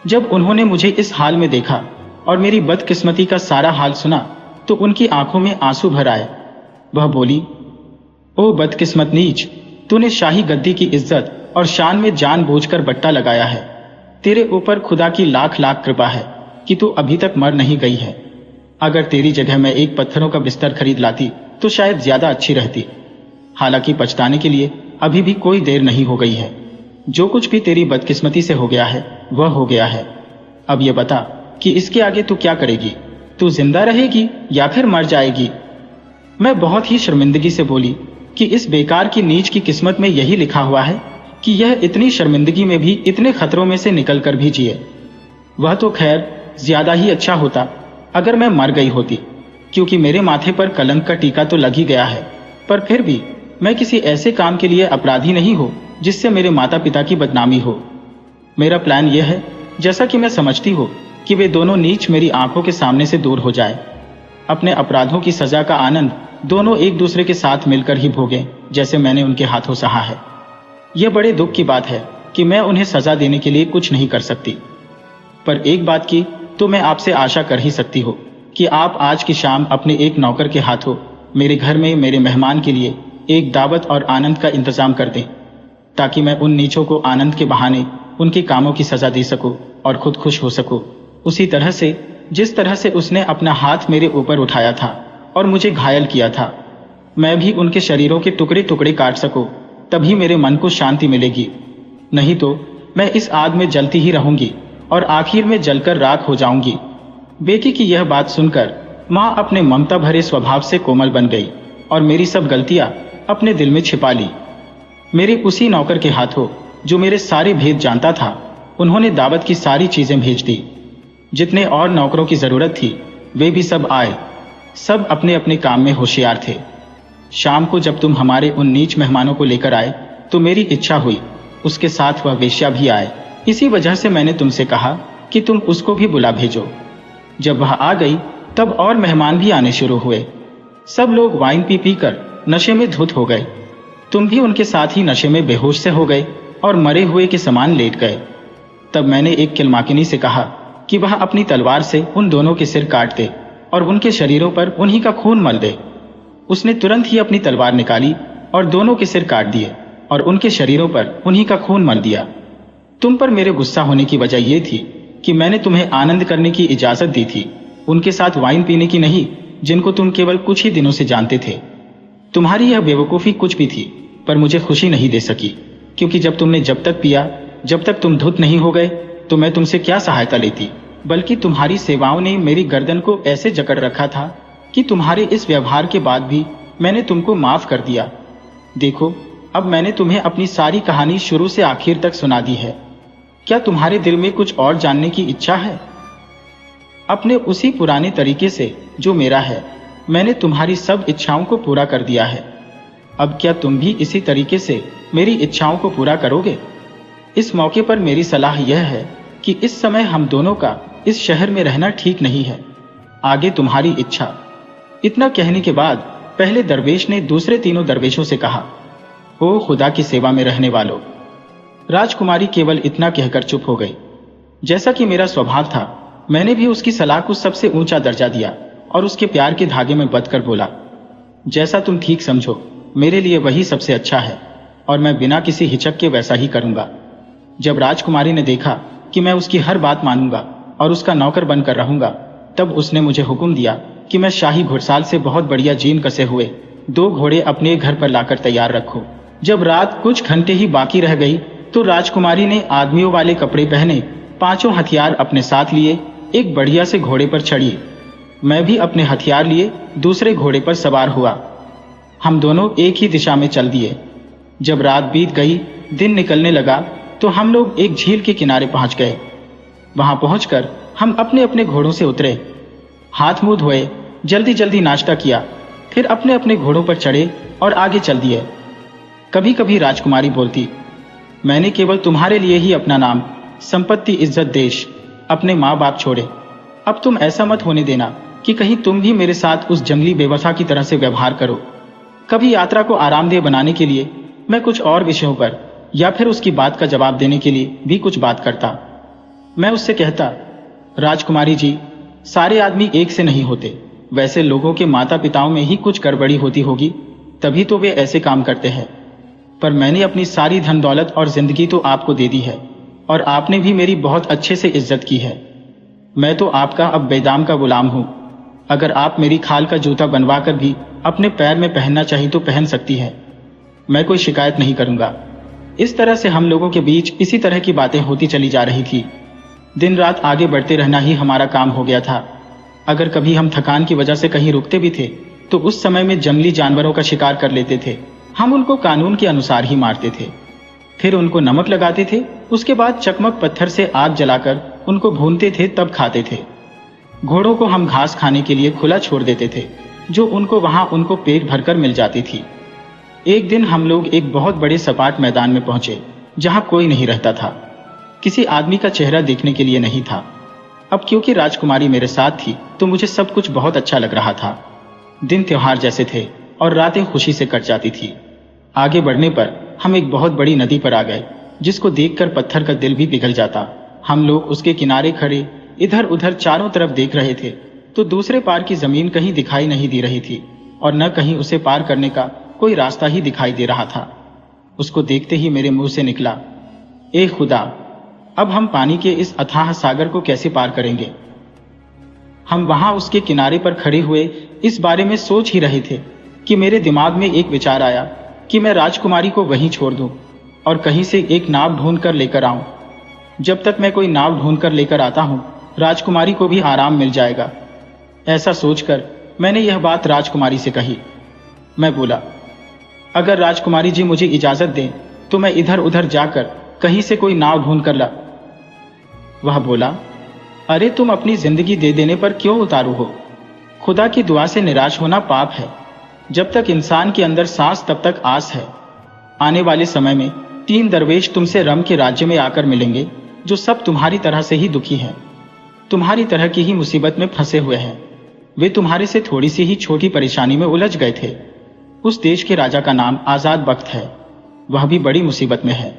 Speaker 1: जब उन्होंने मुझे इस हाल में देखा और मेरी बदकिस्मती का सारा हाल सुना तो उनकी आंखों में आंसू भर आए। वह बोली, ओ बदकिस्मत नीच, तूने शाही गद्दी की इज्जत और शान में जानबूझकर बट्टा लगाया है। तेरे ऊपर खुदा की लाख लाख कृपा है कि तू अभी तक मर नहीं गई है। अगर तेरी जगह मैं एक पत्थरों का बिस्तर खरीद लाती तो शायद ज्यादा अच्छी रहती। हालांकि पछताने के लिए अभी भी कोई देर नहीं हो गई है। जो कुछ भी तेरी बदकिस्मती से हो गया है वह हो गया है। अब यह बता कि इसके आगे तू क्या करेगी? तू जिंदा रहेगी या फिर मर जाएगी? मैं बहुत ही शर्मिंदगी से बोली कि इस बेकार की नीच की किस्मत में यही लिखा हुआ है कि यह इतनी शर्मिंदगी में भी इतने खतरों में से निकल कर भी जिए। वह तो खैर ज्यादा ही अच्छा होता अगर मैं मर गई होती, क्योंकि मेरे माथे पर कलंक का टीका तो लग ही गया है। पर फिर भी मैं किसी ऐसे काम के लिए अपराधी नहीं हूं जिससे मेरे माता पिता की बदनामी हो। मेरा प्लान यह है, जैसा कि मैं समझती हूँ, कि वे दोनों नीच मेरी आंखों के सामने से दूर हो जाए। अपने अपराधों की सजा का आनंद दोनों एक दूसरे के साथ मिलकर ही भोगें, जैसे मैंने उनके हाथों सहा है। यह बड़े दुख की बात है कि मैं उन्हें सजा देने के लिए कुछ नहीं कर सकती। पर एक बात की तो मैं आपसे आशा कर ही सकती हूँ कि आप आज की शाम अपने एक नौकर के हाथों मेरे घर में मेरे मेहमान के लिए एक दावत और आनंद का इंतजाम कर दें, ताकि मैं उन नीचों को आनंद के बहाने उनके कामों की सजा दे सकूं और खुद खुश हो सकूं, उसी तरह से जिस तरह से उसने अपना हाथ मेरे ऊपर उठाया था और मुझे घायल किया था। मैं भी उनके शरीरों के टुकड़े टुकड़े काट सकूं, तभी मेरे मन को शांति मिलेगी। नहीं तो मैं इस आग में जलती ही रहूंगी और आखिर में जलकर राख हो जाऊंगी। बेटी की यह बात सुनकर माँ अपने ममता भरे स्वभाव से कोमल बन गई और मेरी सब गलतियां अपने दिल में छिपा ली। मेरे उसी नौकर के हाथों जो मेरे सारे भेद जानता था, उन्होंने दावत की सारी चीजें भेज दी। जितने और नौकरों की जरूरत थी वे भी सब आए। सब अपने अपने काम में होशियार थे। शाम को जब तुम हमारे उन नीच मेहमानों को लेकर आए तो मेरी इच्छा हुई उसके साथ वह वेश्या भी आए। इसी वजह से मैंने तुमसे कहा कि तुम उसको भी बुला भेजो। जब वह आ गई तब और मेहमान भी आने शुरू हुए। सब लोग वाइन पी पी कर नशे में धुत हो गए। तुम भी उनके साथ ही नशे में बेहोश से हो गए और मरे हुए के समान लेट गए। तब मैंने एक किलमाकिनी से कहा कि वह अपनी तलवार से उन दोनों के सिर काट दे और उनके शरीरों पर उन्हीं का खून मल दे। उसने तुरंत ही अपनी तलवार निकाली और दोनों के सिर काट दिए और उनके शरीरों पर उन्हीं का खून मल दिया। तुम पर मेरे गुस्सा होने की वजह यह थी कि मैंने तुम्हें आनंद करने की इजाजत दी थी, उनके साथ वाइन पीने की नहीं, जिनको तुम केवल कुछ ही दिनों से जानते थे। तुम्हारी यह बेवकूफी कुछ भी थी, पर मुझे खुशी नहीं दे सकी, क्योंकि जब तुमने जब तक पिया, जब तक तुम धुत नहीं हो गए, तो मैं तुमसे क्या सहायता लेती। बल्कि तुम्हारी सेवाओं ने मेरी गर्दन को ऐसे जकड़ रखा था कि तुम्हारे इस व्यवहार के बाद भी मैंने तुमको माफ कर दिया। देखो, अब मैंने तुम्हें अपनी सारी कहानी शुरू से आखिर तक सुना दी है। क्या तुम्हारे दिल में कुछ और जानने की इच्छा है? अपने उसी पुराने तरीके से जो मेरा है, मैंने तुम्हारी सब इच्छाओं को पूरा कर दिया है। अब क्या तुम भी इसी तरीके से मेरी इच्छाओं को पूरा करोगे? इस मौके पर मेरी सलाह यह है कि इस समय हम दोनों का इस शहर में रहना ठीक नहीं है। आगे तुम्हारी इच्छा। इतना कहने के बाद पहले दरवेश ने दूसरे तीनों दरवेशों से कहा, ओ खुदा की सेवा में रहने वालों। राजकुमारी केवल इतना कहकर चुप हो गई। जैसा कि मेरा स्वभाव था, मैंने भी उसकी सलाह को सबसे ऊंचा दर्जा दिया और उसके प्यार के धागे में बंधकर बोला, जैसा तुम ठीक समझो, मेरे लिए वही सबसे अच्छा है और मैं बिना किसी हिचक के वैसा ही करूंगा। जब राजकुमारी ने देखा कि मैं उसकी हर बात मानूंगा और उसका नौकर बनकर रहूंगा, तब उसने मुझे हुक्म दिया कि मैं शाही घुड़साल से बहुत बढ़िया जीन कसे हुए 2 घोड़े अपने घर पर लाकर तैयार रखूं। जब रात कुछ घंटे ही बाकी रह गई तो राजकुमारी ने आदमियों वाले कपड़े पहने 5 हथियार अपने साथ लिए एक बढ़िया से घोड़े पर चढ़ी। मैं भी अपने हथियार लिए दूसरे घोड़े पर सवार हुआ। हम दोनों एक ही दिशा में चल दिए। जब रात बीत गई, दिन निकलने लगा, तो हम लोग एक झील के किनारे पहुंच गए। वहां पहुंचकर हम अपने अपने घोड़ों से उतरे, हाथ मुंह धोए, जल्दी जल्दी नाश्ता किया, फिर अपने अपने घोड़ों पर चढ़े और आगे चल दिए। कभी कभी राजकुमारी बोलती, मैंने केवल तुम्हारे लिए ही अपना नाम, संपत्ति, इज्जत, देश अपने माँ बाप छोड़े। अब तुम ऐसा मत होने देना कि कहीं तुम भी मेरे साथ उस जंगली बेवफा की तरह से व्यवहार करो। कभी यात्रा को आरामदेह बनाने के लिए मैं कुछ और विषयों पर या फिर उसकी बात का जवाब देने के लिए भी कुछ बात करता। मैं उससे कहता, राजकुमारी जी, सारे आदमी एक से नहीं होते। वैसे लोगों के माता पिताओं में ही कुछ गड़बड़ी होती होगी, तभी तो वे ऐसे काम करते हैं। पर मैंने अपनी सारी धन दौलत और जिंदगी तो आपको दे दी है, और आपने भी मेरी बहुत अच्छे से इज्जत की है। मैं तो आपका अब बेदाम का गुलाम हूं। अगर आप मेरी खाल का जूता बनवा कर भी अपने पैर में पहनना चाहिए तो पहन सकती है। मैं कोई शिकायत नहीं करूंगा। इस तरह से हम लोगों के बीच इसी तरह की बातें होती चली जा रही थी। दिन रात आगे बढ़ते रहना ही हमारा काम हो गया था। अगर कभी हम थकान की वजह से कहीं रुकते भी थे तो उस समय में जंगली जानवरों का शिकार कर लेते थे। हम उनको कानून के अनुसार ही मारते थे, फिर उनको नमक लगाते थे। उसके बाद चकमक पत्थर से आग जलाकर उनको भूनते थे, तब खाते थे। घोड़ों को हम घास खाने के लिए खुला छोड़ देते थे, जो उनको पेट भरकर मिल जाती थी। एक दिन हम लोग एक बहुत बड़े सपाट मैदान में पहुंचे, जहां कोई नहीं रहता था। किसी आदमी का चेहरा देखने के लिए नहीं था। अब क्योंकि राजकुमारी मेरे साथ थी तो मुझे सब कुछ बहुत अच्छा लग रहा था। दिन त्योहार जैसे थे और रातें खुशी से कट जाती थी। आगे बढ़ने पर हम एक बहुत बड़ी नदी पर आ गए, जिसको देखकर पत्थर का दिल भी पिघल जाता। हम लोग उसके किनारे खड़े इधर उधर चारों तरफ देख रहे थे तो दूसरे पार की जमीन कहीं दिखाई नहीं दे रही थी, और न कहीं उसे पार करने का कोई रास्ता ही दिखाई दे रहा था। उसको देखते ही मेरे मुंह से निकला, ए खुदा, अब हम पानी के इस अथाह सागर को कैसे पार करेंगे। हम वहां उसके किनारे पर खड़े हुए इस बारे में सोच ही रहे थे कि मेरे दिमाग में एक विचार आया कि मैं राजकुमारी को वहीं छोड़ दूं और कहीं से एक नाव ढूंढ कर लेकर आऊं। जब तक मैं कोई नाव ढूंढ कर लेकर आता हूं, राजकुमारी को भी आराम मिल जाएगा। ऐसा सोचकर मैंने यह बात राजकुमारी से कही। मैं बोला, अगर राजकुमारी जी मुझे इजाजत दें तो मैं इधर उधर जाकर कहीं से कोई नाव ढूंढ कर ला। वह बोला, अरे तुम अपनी जिंदगी दे देने पर क्यों उतारू हो। खुदा की दुआ से निराश होना पाप है। जब तक इंसान के अंदर सांस तब तक आस है। आने वाले समय में 3 दरवेश तुमसे रम के राज्य में आकर मिलेंगे, जो सब तुम्हारी तरह से ही दुखी हैं, तुम्हारी तरह की ही मुसीबत में फंसे हुए हैं। वे तुम्हारे से थोड़ी सी ही छोटी परेशानी में उलझ गए थे। उस देश के राजा का नाम आजाद बख्त है। वह भी बड़ी मुसीबत में है।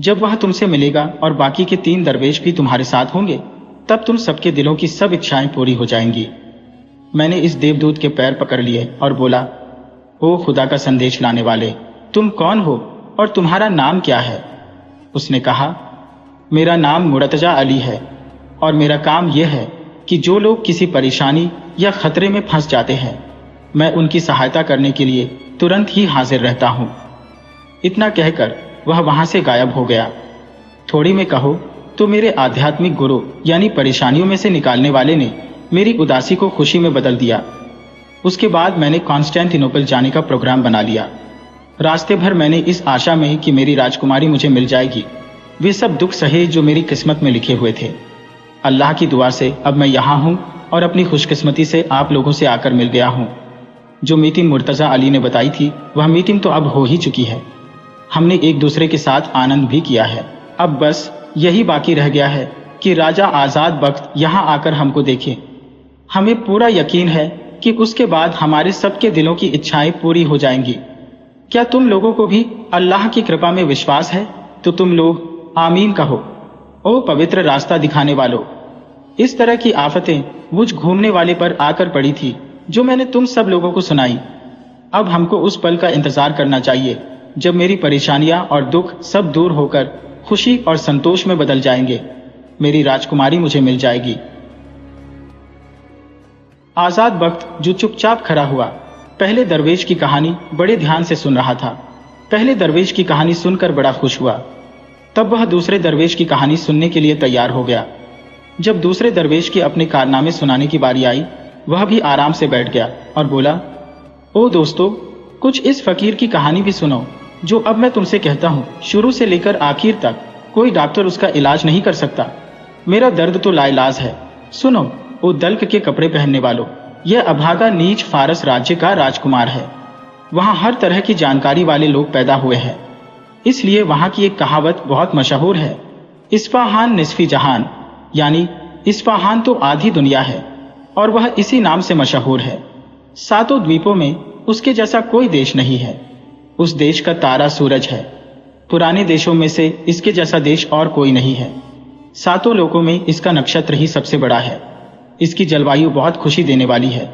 Speaker 1: जब वह तुमसे मिलेगा और बाकी के 3 दरवेश भी तुम्हारे साथ होंगे, तब तुम सबके दिलों की सब इच्छाएं पूरी हो जाएंगी। मैंने इस देवदूत के पैर पकड़ लिए और बोला, ओ खुदा का संदेश लाने वाले, तुम कौन हो और तुम्हारा नाम क्या है। उसने कहा, मेरा नाम मुर्तजा अली है और मेरा काम यह है कि जो लोग किसी परेशानी या खतरे में फंस जाते हैं, मैं उनकी सहायता करने के लिए तुरंत ही हाजिर रहता हूं। इतना कहकर वह वहां से गायब हो गया। थोड़ी में कहो तो मेरे आध्यात्मिक गुरु यानी परेशानियों में से निकालने वाले ने मेरी उदासी को खुशी में बदल दिया। उसके बाद मैंने कॉन्स्टेंटिनोपल जाने का प्रोग्राम बना लिया। रास्ते भर मैंने इस आशा में कि मेरी राजकुमारी मुझे मिल जाएगी, वे सब दुख सहे जो मेरी किस्मत में लिखे हुए थे। अल्लाह की दुआ से अब मैं यहाँ हूँ और अपनी खुशकिस्मती से आप लोगों से आकर मिल गया हूँ। जो मीटिंग मुर्तजा अली ने बताई थी, वह मीटिंग तो अब हो ही चुकी है। हमने एक दूसरे के साथ आनंद भी किया है। अब बस यही बाकी रह गया है कि राजा आजाद बख्त यहाँ आकर हमको देखे। हमें पूरा यकीन है कि उसके बाद हमारे सबके दिलों की इच्छाएं पूरी हो जाएंगी। क्या तुम लोगों को भी अल्लाह की कृपा में विश्वास है? तो तुम लोग आमीन कहो। ओ पवित्र रास्ता दिखाने वालों, इस तरह की आफतें मुझ घूमने वाले पर आकर पड़ी थी जो मैंने तुम सब लोगों को सुनाई। अब हमको उस पल का इंतजार करना चाहिए जब मेरी परेशानियां और दुख सब दूर होकर खुशी और संतोष में बदल जाएंगे। मेरी राजकुमारी मुझे मिल जाएगी। आजाद बख्त जो चुपचाप खड़ा हुआ, पहले दरवेश की कहानी बड़े ध्यान से सुन रहा था। पहले दरवेश की कहानी सुनकर बड़ा खुश हुआ। तब वह दूसरे दरवेश की कहानी सुनने के लिए तैयार हो गया। जब दूसरे दरवेश के अपने कारनामे सुनाने की बारी आई, वह भी आराम से बैठ गया और बोला, ओ दोस्तों, कुछ इस फकीर की कहानी भी सुनो जो अब मैं तुमसे कहता हूँ। शुरू से लेकर आखिर तक कोई डॉक्टर उसका इलाज नहीं कर सकता। मेरा दर्द तो लाइलाज है। सुनो, ओ दल्क के कपड़े पहनने वालों, यह अभागा नीच फारस राज्य का राजकुमार है। वहाँ हर तरह की जानकारी वाले लोग पैदा हुए हैं, इसलिए वहाँ की एक कहावत बहुत मशहूर है, इस्फहान निस्फी जहान, यानी इस्फहान तो आधी दुनिया है और वह इसी नाम से मशहूर है। 7 द्वीपों में उसके जैसा कोई देश नहीं है। उस देश का तारा सूरज है। पुराने देशों में से इसके जैसा देश और कोई नहीं है। 7 लोकों में इसका नक्षत्र ही सबसे बड़ा है। इसकी जलवायु बहुत खुशी देने वाली है।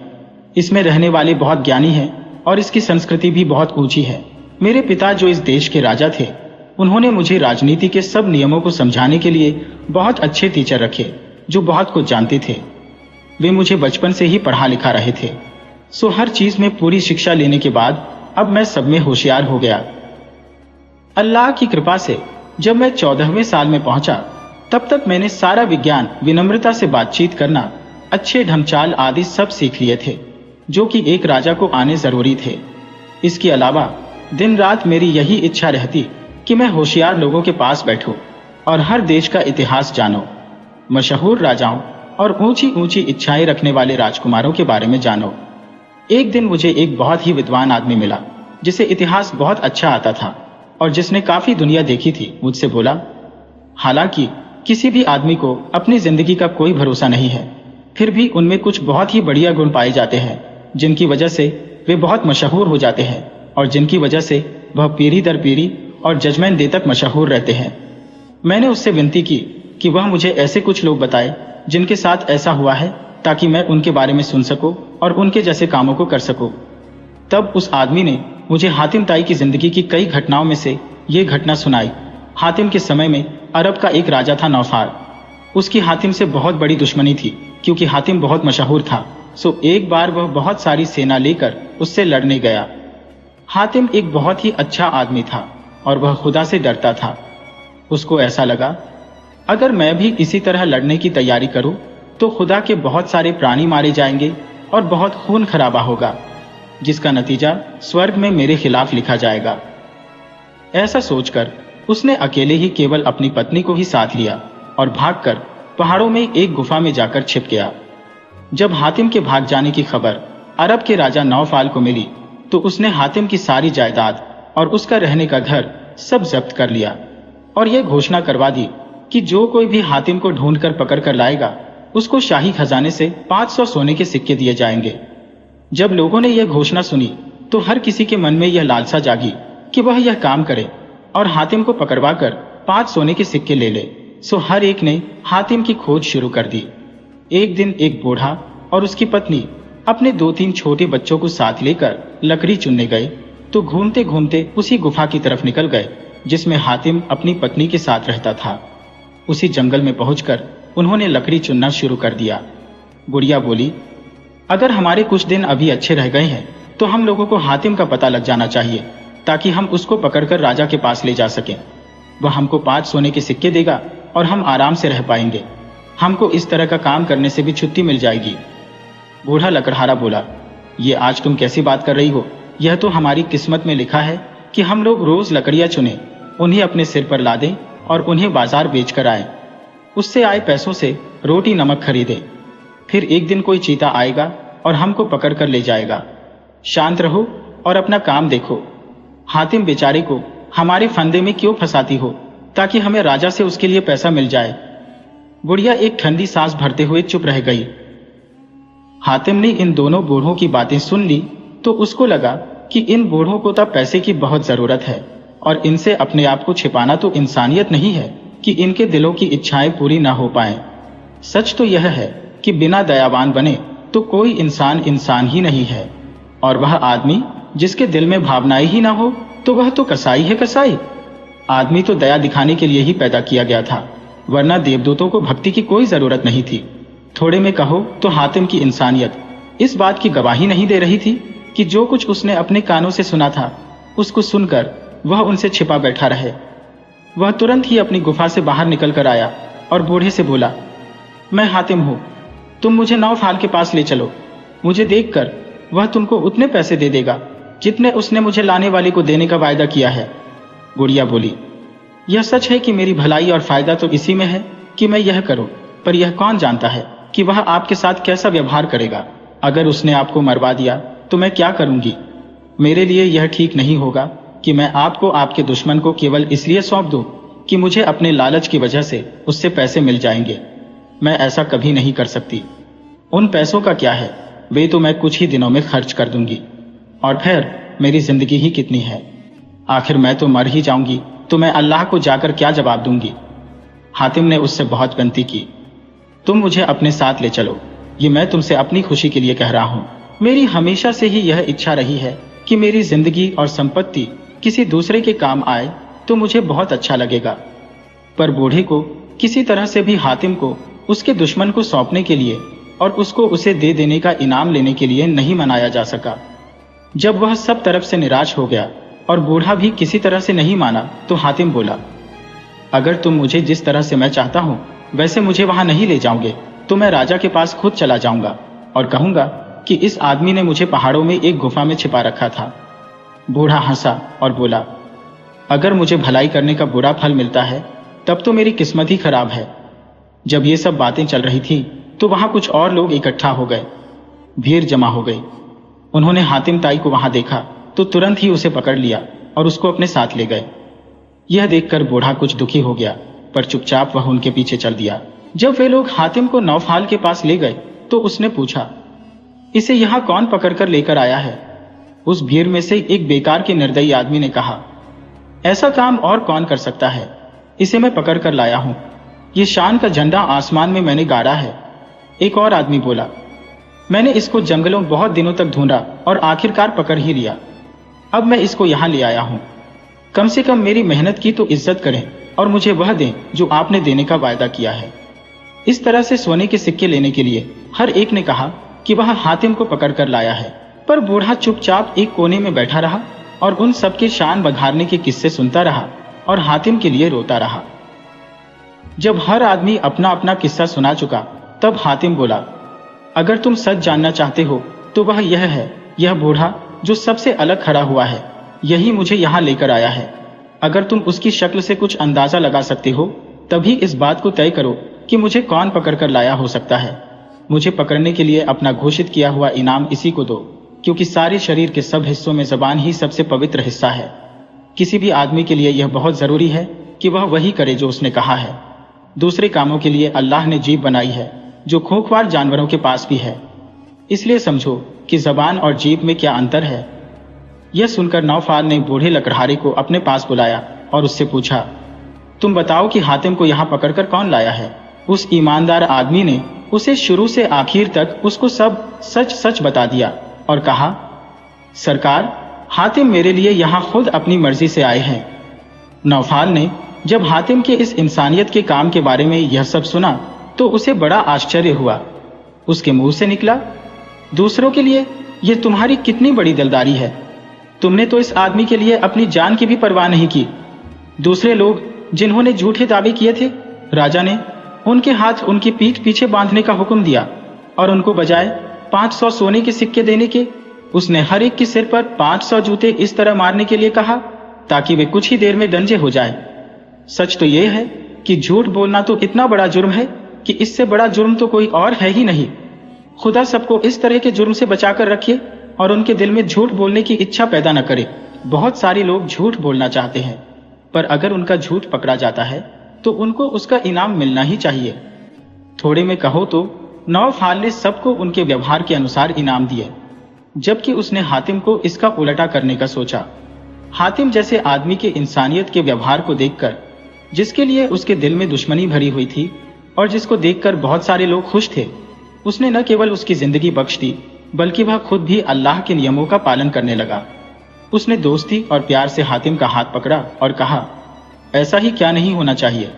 Speaker 1: इसमें रहने वाले बहुत ज्ञानी हैं और इसकी संस्कृति भी बहुत ऊंची है। मेरे पिता जो इस देश के राजा थे, उन्होंने मुझे राजनीति के सब नियमों को समझाने के लिए बहुत अच्छे टीचर रखे जो बहुत कुछ जानते थे। वे मुझे बचपन से ही पढ़ा लिखा रहे थे, सो हर चीज में पूरी शिक्षा लेने के बाद अब मैं सब में होशियार हो गया। अल्लाह की कृपा से जब मैं 14वें साल में पहुंचा, तब तक मैंने सारा विज्ञान, विनम्रता से बातचीत करना, अच्छे ढंगचाल आदि सब सीख लिए थे जो कि एक राजा को आने जरूरी थे। इसके अलावा दिन रात मेरी यही इच्छा रहती कि मैं होशियार लोगों के पास बैठूं और हर देश का इतिहास जानो, मशहूर राजाओं और ऊंची ऊंची इच्छाएं रखने वाले राजकुमारों के बारे में जानो। एक दिन मुझे एक बहुत ही विद्वान आदमी मिला जिसे इतिहास बहुत अच्छा आता था और जिसने काफी दुनिया देखी थी। मुझसे बोला, हालांकि किसी भी आदमी को अपनी जिंदगी का कोई भरोसा नहीं है, फिर भी उनमें कुछ बहुत ही बढ़िया गुण पाए जाते हैं जिनकी वजह से वे बहुत मशहूर हो जाते हैं और जिनकी वजह से वह पीढ़ी दर पीढ़ी और जजमेंट डे तक मशहूर रहते हैं। मैंने उससे विनती की कि वह मुझे ऐसे कुछ लोग बताए जिनके साथ ऐसा हुआ है, ताकि मैं उनके बारे में सुन सकूं और उनके जैसे कामों को कर सकूं। तब उस आदमी ने मुझे हातिम ताई की जिंदगी की कई घटनाओं में से ये घटना सुनाई। हातिम के समय में अरब का एक राजा था नौफार। उसकी हातिम से बहुत बड़ी दुश्मनी थी क्योंकि हातिम बहुत मशहूर था। सो एक बार वह बहुत सारी सेना लेकर उससे लड़ने गया। हातिम एक बहुत ही अच्छा आदमी था और वह खुदा से डरता था। उसको ऐसा लगा, अगर मैं भी इसी तरह लड़ने की तैयारी करूं तो खुदा के बहुत सारे प्राणी मारे जाएंगे और बहुत खून खराबा होगा, जिसका नतीजा स्वर्ग में मेरे खिलाफ लिखा जाएगा। ऐसा सोचकर उसने अकेले ही केवल अपनी पत्नी को ही साथ लिया और भागकर पहाड़ों में एक गुफा में जाकर छिप गया। जब हातिम के भाग जाने की खबर अरब के राजा नौफाल को मिली तो उसने हातिम की सारी जायदाद और उसका रहने का घर सब जब्त कर लिया और यह घोषणा करवा दी कि जो कोई भी हातिम को ढूंढकर पकड़ कर लाएगा उसको शाही खजाने से 500 सोने के सिक्के दिए जाएंगे। जब लोगों ने यह घोषणा सुनी तो हर किसी के मन में यह लालसा जागी कि वह यह काम करे और हातिम को पकड़वाकर 5 सोने के सिक्के ले ले। सो हर एक ने हातिम की खोज शुरू कर दी। एक दिन एक बूढ़ा और उसकी पत्नी अपने 2-3 छोटे बच्चों को साथ लेकर लकड़ी चुनने गए तो घूमते घूमते उसी गुफा की तरफ निकल गए जिसमें हातिम अपनी पत्नी के साथ रहता था। उसी जंगल में पहुंचकर उन्होंने लकड़ी चुनना शुरू कर दिया। गुड़िया बोली, अगर हमारे कुछ दिन अभी अच्छे रह गए हैं तो हम लोगों को हातिम का पता लग जाना चाहिए ताकि हम उसको पकड़कर राजा के पास ले जा सकें। वह हमको 5 सोने के सिक्के देगा और हम आराम से रह पाएंगे। हमको इस तरह का काम करने से भी छुट्टी मिल जाएगी। बूढ़ा लकड़हारा बोला, ये आज तुम कैसी बात कर रही हो? यह तो हमारी किस्मत में लिखा है कि हम लोग रोज लकड़ियां चुने, उन्हें अपने सिर पर लादें और उन्हें बाजार बेच कर आए। उससे आए पैसों से रोटी नमक खरीदे। फिर एक दिन कोई चीता आएगा और हमको पकड़ कर ले जाएगा। शांत रहो और अपना काम देखो। हातिम बेचारे को हमारे फंदे में क्यों फंसाती हो ताकि हमें राजा से उसके लिए पैसा मिल जाए। बुढ़िया एक ठंडी सांस भरते हुए चुप रह गई। हातिम ने इन दोनों बूढ़ों की बातें सुन ली तो उसको लगा कि इन बूढ़ों को तब पैसे की बहुत जरूरत है और इनसे अपने आप को छिपाना तो इंसानियत नहीं है कि इनके दिलों की इच्छाएं पूरी ना हो पाएं। सच तो यह है कि बिना दयावान बने तो कोई इंसान इंसान ही नहीं है, और वह आदमी जिसके दिल में भावनाएं ही ना हो तो वह तो कसाई है कसाई। आदमी तो दया दिखाने के लिए ही पैदा किया गया था, वरना देवदूतों को भक्ति की कोई जरूरत नहीं थी। थोड़े में कहो तो हातिम की इंसानियत इस बात की गवाही नहीं दे रही थी कि जो कुछ उसने अपने कानों से सुना था उसको सुनकर वह उनसे छिपा बैठा रहे। वह तुरंत ही अपनी गुफा से बाहर निकल कर आया और बूढ़े से बोला, मैं हातिम हूं, तुम मुझे नौफाल के पास ले चलो। मुझे देखकर वह तुमको उतने पैसे दे देगा जितने उसने मुझे लाने वाले को देने का वायदा किया है। गुड़िया बोली, यह सच है कि मेरी भलाई और फायदा तो इसी में है कि मैं यह करूं, पर यह कौन जानता है कि वह आपके साथ कैसा व्यवहार करेगा। अगर उसने आपको मरवा दिया तो मैं क्या करूंगी? मेरे लिए यह ठीक नहीं होगा कि मैं आपको आपके दुश्मन को केवल इसलिए सौंप दूं कि मुझे अपने लालच की वजह से उससे पैसे मिल जाएंगे। मैं ऐसा कभी नहीं कर सकती। उन पैसों का क्या है, वे तो मैं कुछ ही दिनों में खर्च कर दूंगी। और फिर मेरी जिंदगी ही कितनी है, आखिर मैं तो मर ही जाऊंगी, तो मैं अल्लाह को जाकर क्या जवाब दूंगी। हातिम ने उससे बहुत विनती की, तुम मुझे अपने साथ ले चलो, ये मैं तुमसे अपनी खुशी के लिए कह रहा हूँ। मेरी हमेशा से ही यह इच्छा रही है कि मेरी जिंदगी और संपत्ति किसी दूसरे के काम आए तो मुझे बहुत अच्छा लगेगा। पर बूढ़े को किसी तरह से भी हातिम को उसके दुश्मन को सौंपने के लिए और उसको उसे दे देने का इनाम लेने के लिए नहीं मनाया जा सका। जब वह सब तरफ से निराश हो गया और बूढ़ा भी किसी तरह से नहीं माना, तो हातिम बोला, अगर तुम मुझे जिस तरह से मैं चाहता हूँ वैसे मुझे वहां नहीं ले जाओगे तो मैं राजा के पास खुद चला जाऊंगा और कहूंगा कि इस आदमी ने मुझे पहाड़ों में एक गुफा में छिपा रखा था। बूढ़ा हंसा और बोला, अगर मुझे भलाई करने का बुरा फल मिलता है तब तो मेरी किस्मत ही खराब है। जब ये सब बातें चल रही थी तो वहां कुछ और लोग इकट्ठा हो गए, भीड़ जमा हो गई। उन्होंने हातिम ताई को वहां देखा तो तुरंत ही उसे पकड़ लिया और उसको अपने साथ ले गए। यह देखकर बूढ़ा कुछ दुखी हो गया, पर चुपचाप वह उनके पीछे चल दिया। जब वे लोग हातिम को नौफाल के पास ले गए तो उसने पूछा, इसे यहां कौन पकड़ कर लेकर आया है? उस भीड़ में से एक बेकार के निर्दयी आदमी ने कहा, ऐसा काम और कौन कर सकता है, इसे मैं पकड़ कर लाया हूं, ये शान का झंडा आसमान में मैंने गाड़ा है। एक और आदमी बोला, मैंने इसको जंगलों बहुत दिनों तक ढूंढा और आखिरकार पकड़ ही लिया, अब मैं इसको यहां ले आया हूं। कम से कम मेरी मेहनत की तो इज्जत करें और मुझे वह दें जो आपने देने का वायदा किया है। इस तरह से सोने के सिक्के लेने के लिए हर एक ने कहा कि वह हातिम को पकड़ कर लाया है, पर बूढ़ा चुपचाप एक कोने में बैठा रहा और उन सबके शान बघारने के किस्से सुनता रहा और हातिम के लिए रोता रहा। जब हर आदमी अपना अपना किस्सा सुना चुका तब हातिम बोला, अगर तुम सच जानना चाहते हो तो वह यह है, यह बूढ़ा जो सबसे अलग खड़ा हुआ है यही मुझे यहाँ लेकर आया है। अगर तुम उसकी शक्ल से कुछ अंदाजा लगा सकते हो तभी इस बात को तय करो कि मुझे कौन पकड़ कर लाया हो सकता है। मुझे पकड़ने के लिए अपना घोषित किया हुआ इनाम इसी को दो, क्योंकि सारे शरीर के सब हिस्सों में जबान ही सबसे पवित्र हिस्सा है। किसी भी आदमी के लिए यह बहुत जरूरी है कि वह वही करे जो उसने कहा है। दूसरे कामों के लिए अल्लाह ने जीभ बनाई है जो खूंखार जानवरों के पास भी है, इसलिए समझो कि जबान और जीभ में क्या अंतर है। यह सुनकर नौफाल ने बूढ़े लकड़हारे को अपने पास बुलाया और उससे पूछा, तुम बताओ कि हातिम को यहाँ पकड़कर कौन लाया है? उस ईमानदार आदमी ने उसे शुरू से आखिर तक उसको सब सच सच बता दिया और कहा, सरकार, हातिम मेरे लिए यहाँ खुद अपनी मर्जी से आए हैं। नौफाल ने जब हातिम के इस इंसानियत के काम के बारे में यह सब सुना तो उसे बड़ा आश्चर्य हुआ। उसके मुंह से निकला, दूसरों के लिए यह तुम्हारी कितनी बड़ी दिलदारी है। तुमने तो इस आदमी के लिए अपनी जान की भी परवाह नहीं की। दूसरे लोग जिन्होंने झूठे दावे किए थे, राजा ने उनके हाथ उनकी पीठ पीछे बांधने का हुक्म दिया और उनको बजाय 500 सोने के सिक्के देने के उसने हर एक के सिर पर 500 जूते इस तरह मारने के लिए कहा ताकि वे कुछ ही देर में गंजे हो जाएं। सच तो यह है कि झूठ बोलना तो इतना बड़ा जुर्म है कि इससे बड़ा जुर्म तो कोई और है ही नहीं। खुदा सबको इस तरह के जुर्म से बचाकर रखे और उनके दिल में झूठ बोलने की इच्छा पैदा न करे। बहुत सारे लोग झूठ बोलना चाहते हैं, पर अगर उनका झूठ पकड़ा जाता है तो उनको उसका इनाम मिलना ही चाहिए। थोड़े में कहो तो नौफाल ने सबको उनके व्यवहार के अनुसार इनाम दिए, जबकि उसने हातिम को इसका उलटा करने का सोचा। हातिम जैसे आदमी के इंसानियत के व्यवहार को देखकर, जिसके लिए उसके दिल में दुश्मनी भरी हुई थी और जिसको देखकर बहुत सारे लोग खुश थे, उसने न केवल उसकी जिंदगी बख्श दी बल्कि वह खुद भी अल्लाह के नियमों का पालन करने लगा। उसने दोस्ती और प्यार से हातिम का हाथ पकड़ा और कहा, ऐसा ही क्या नहीं होना चाहिए,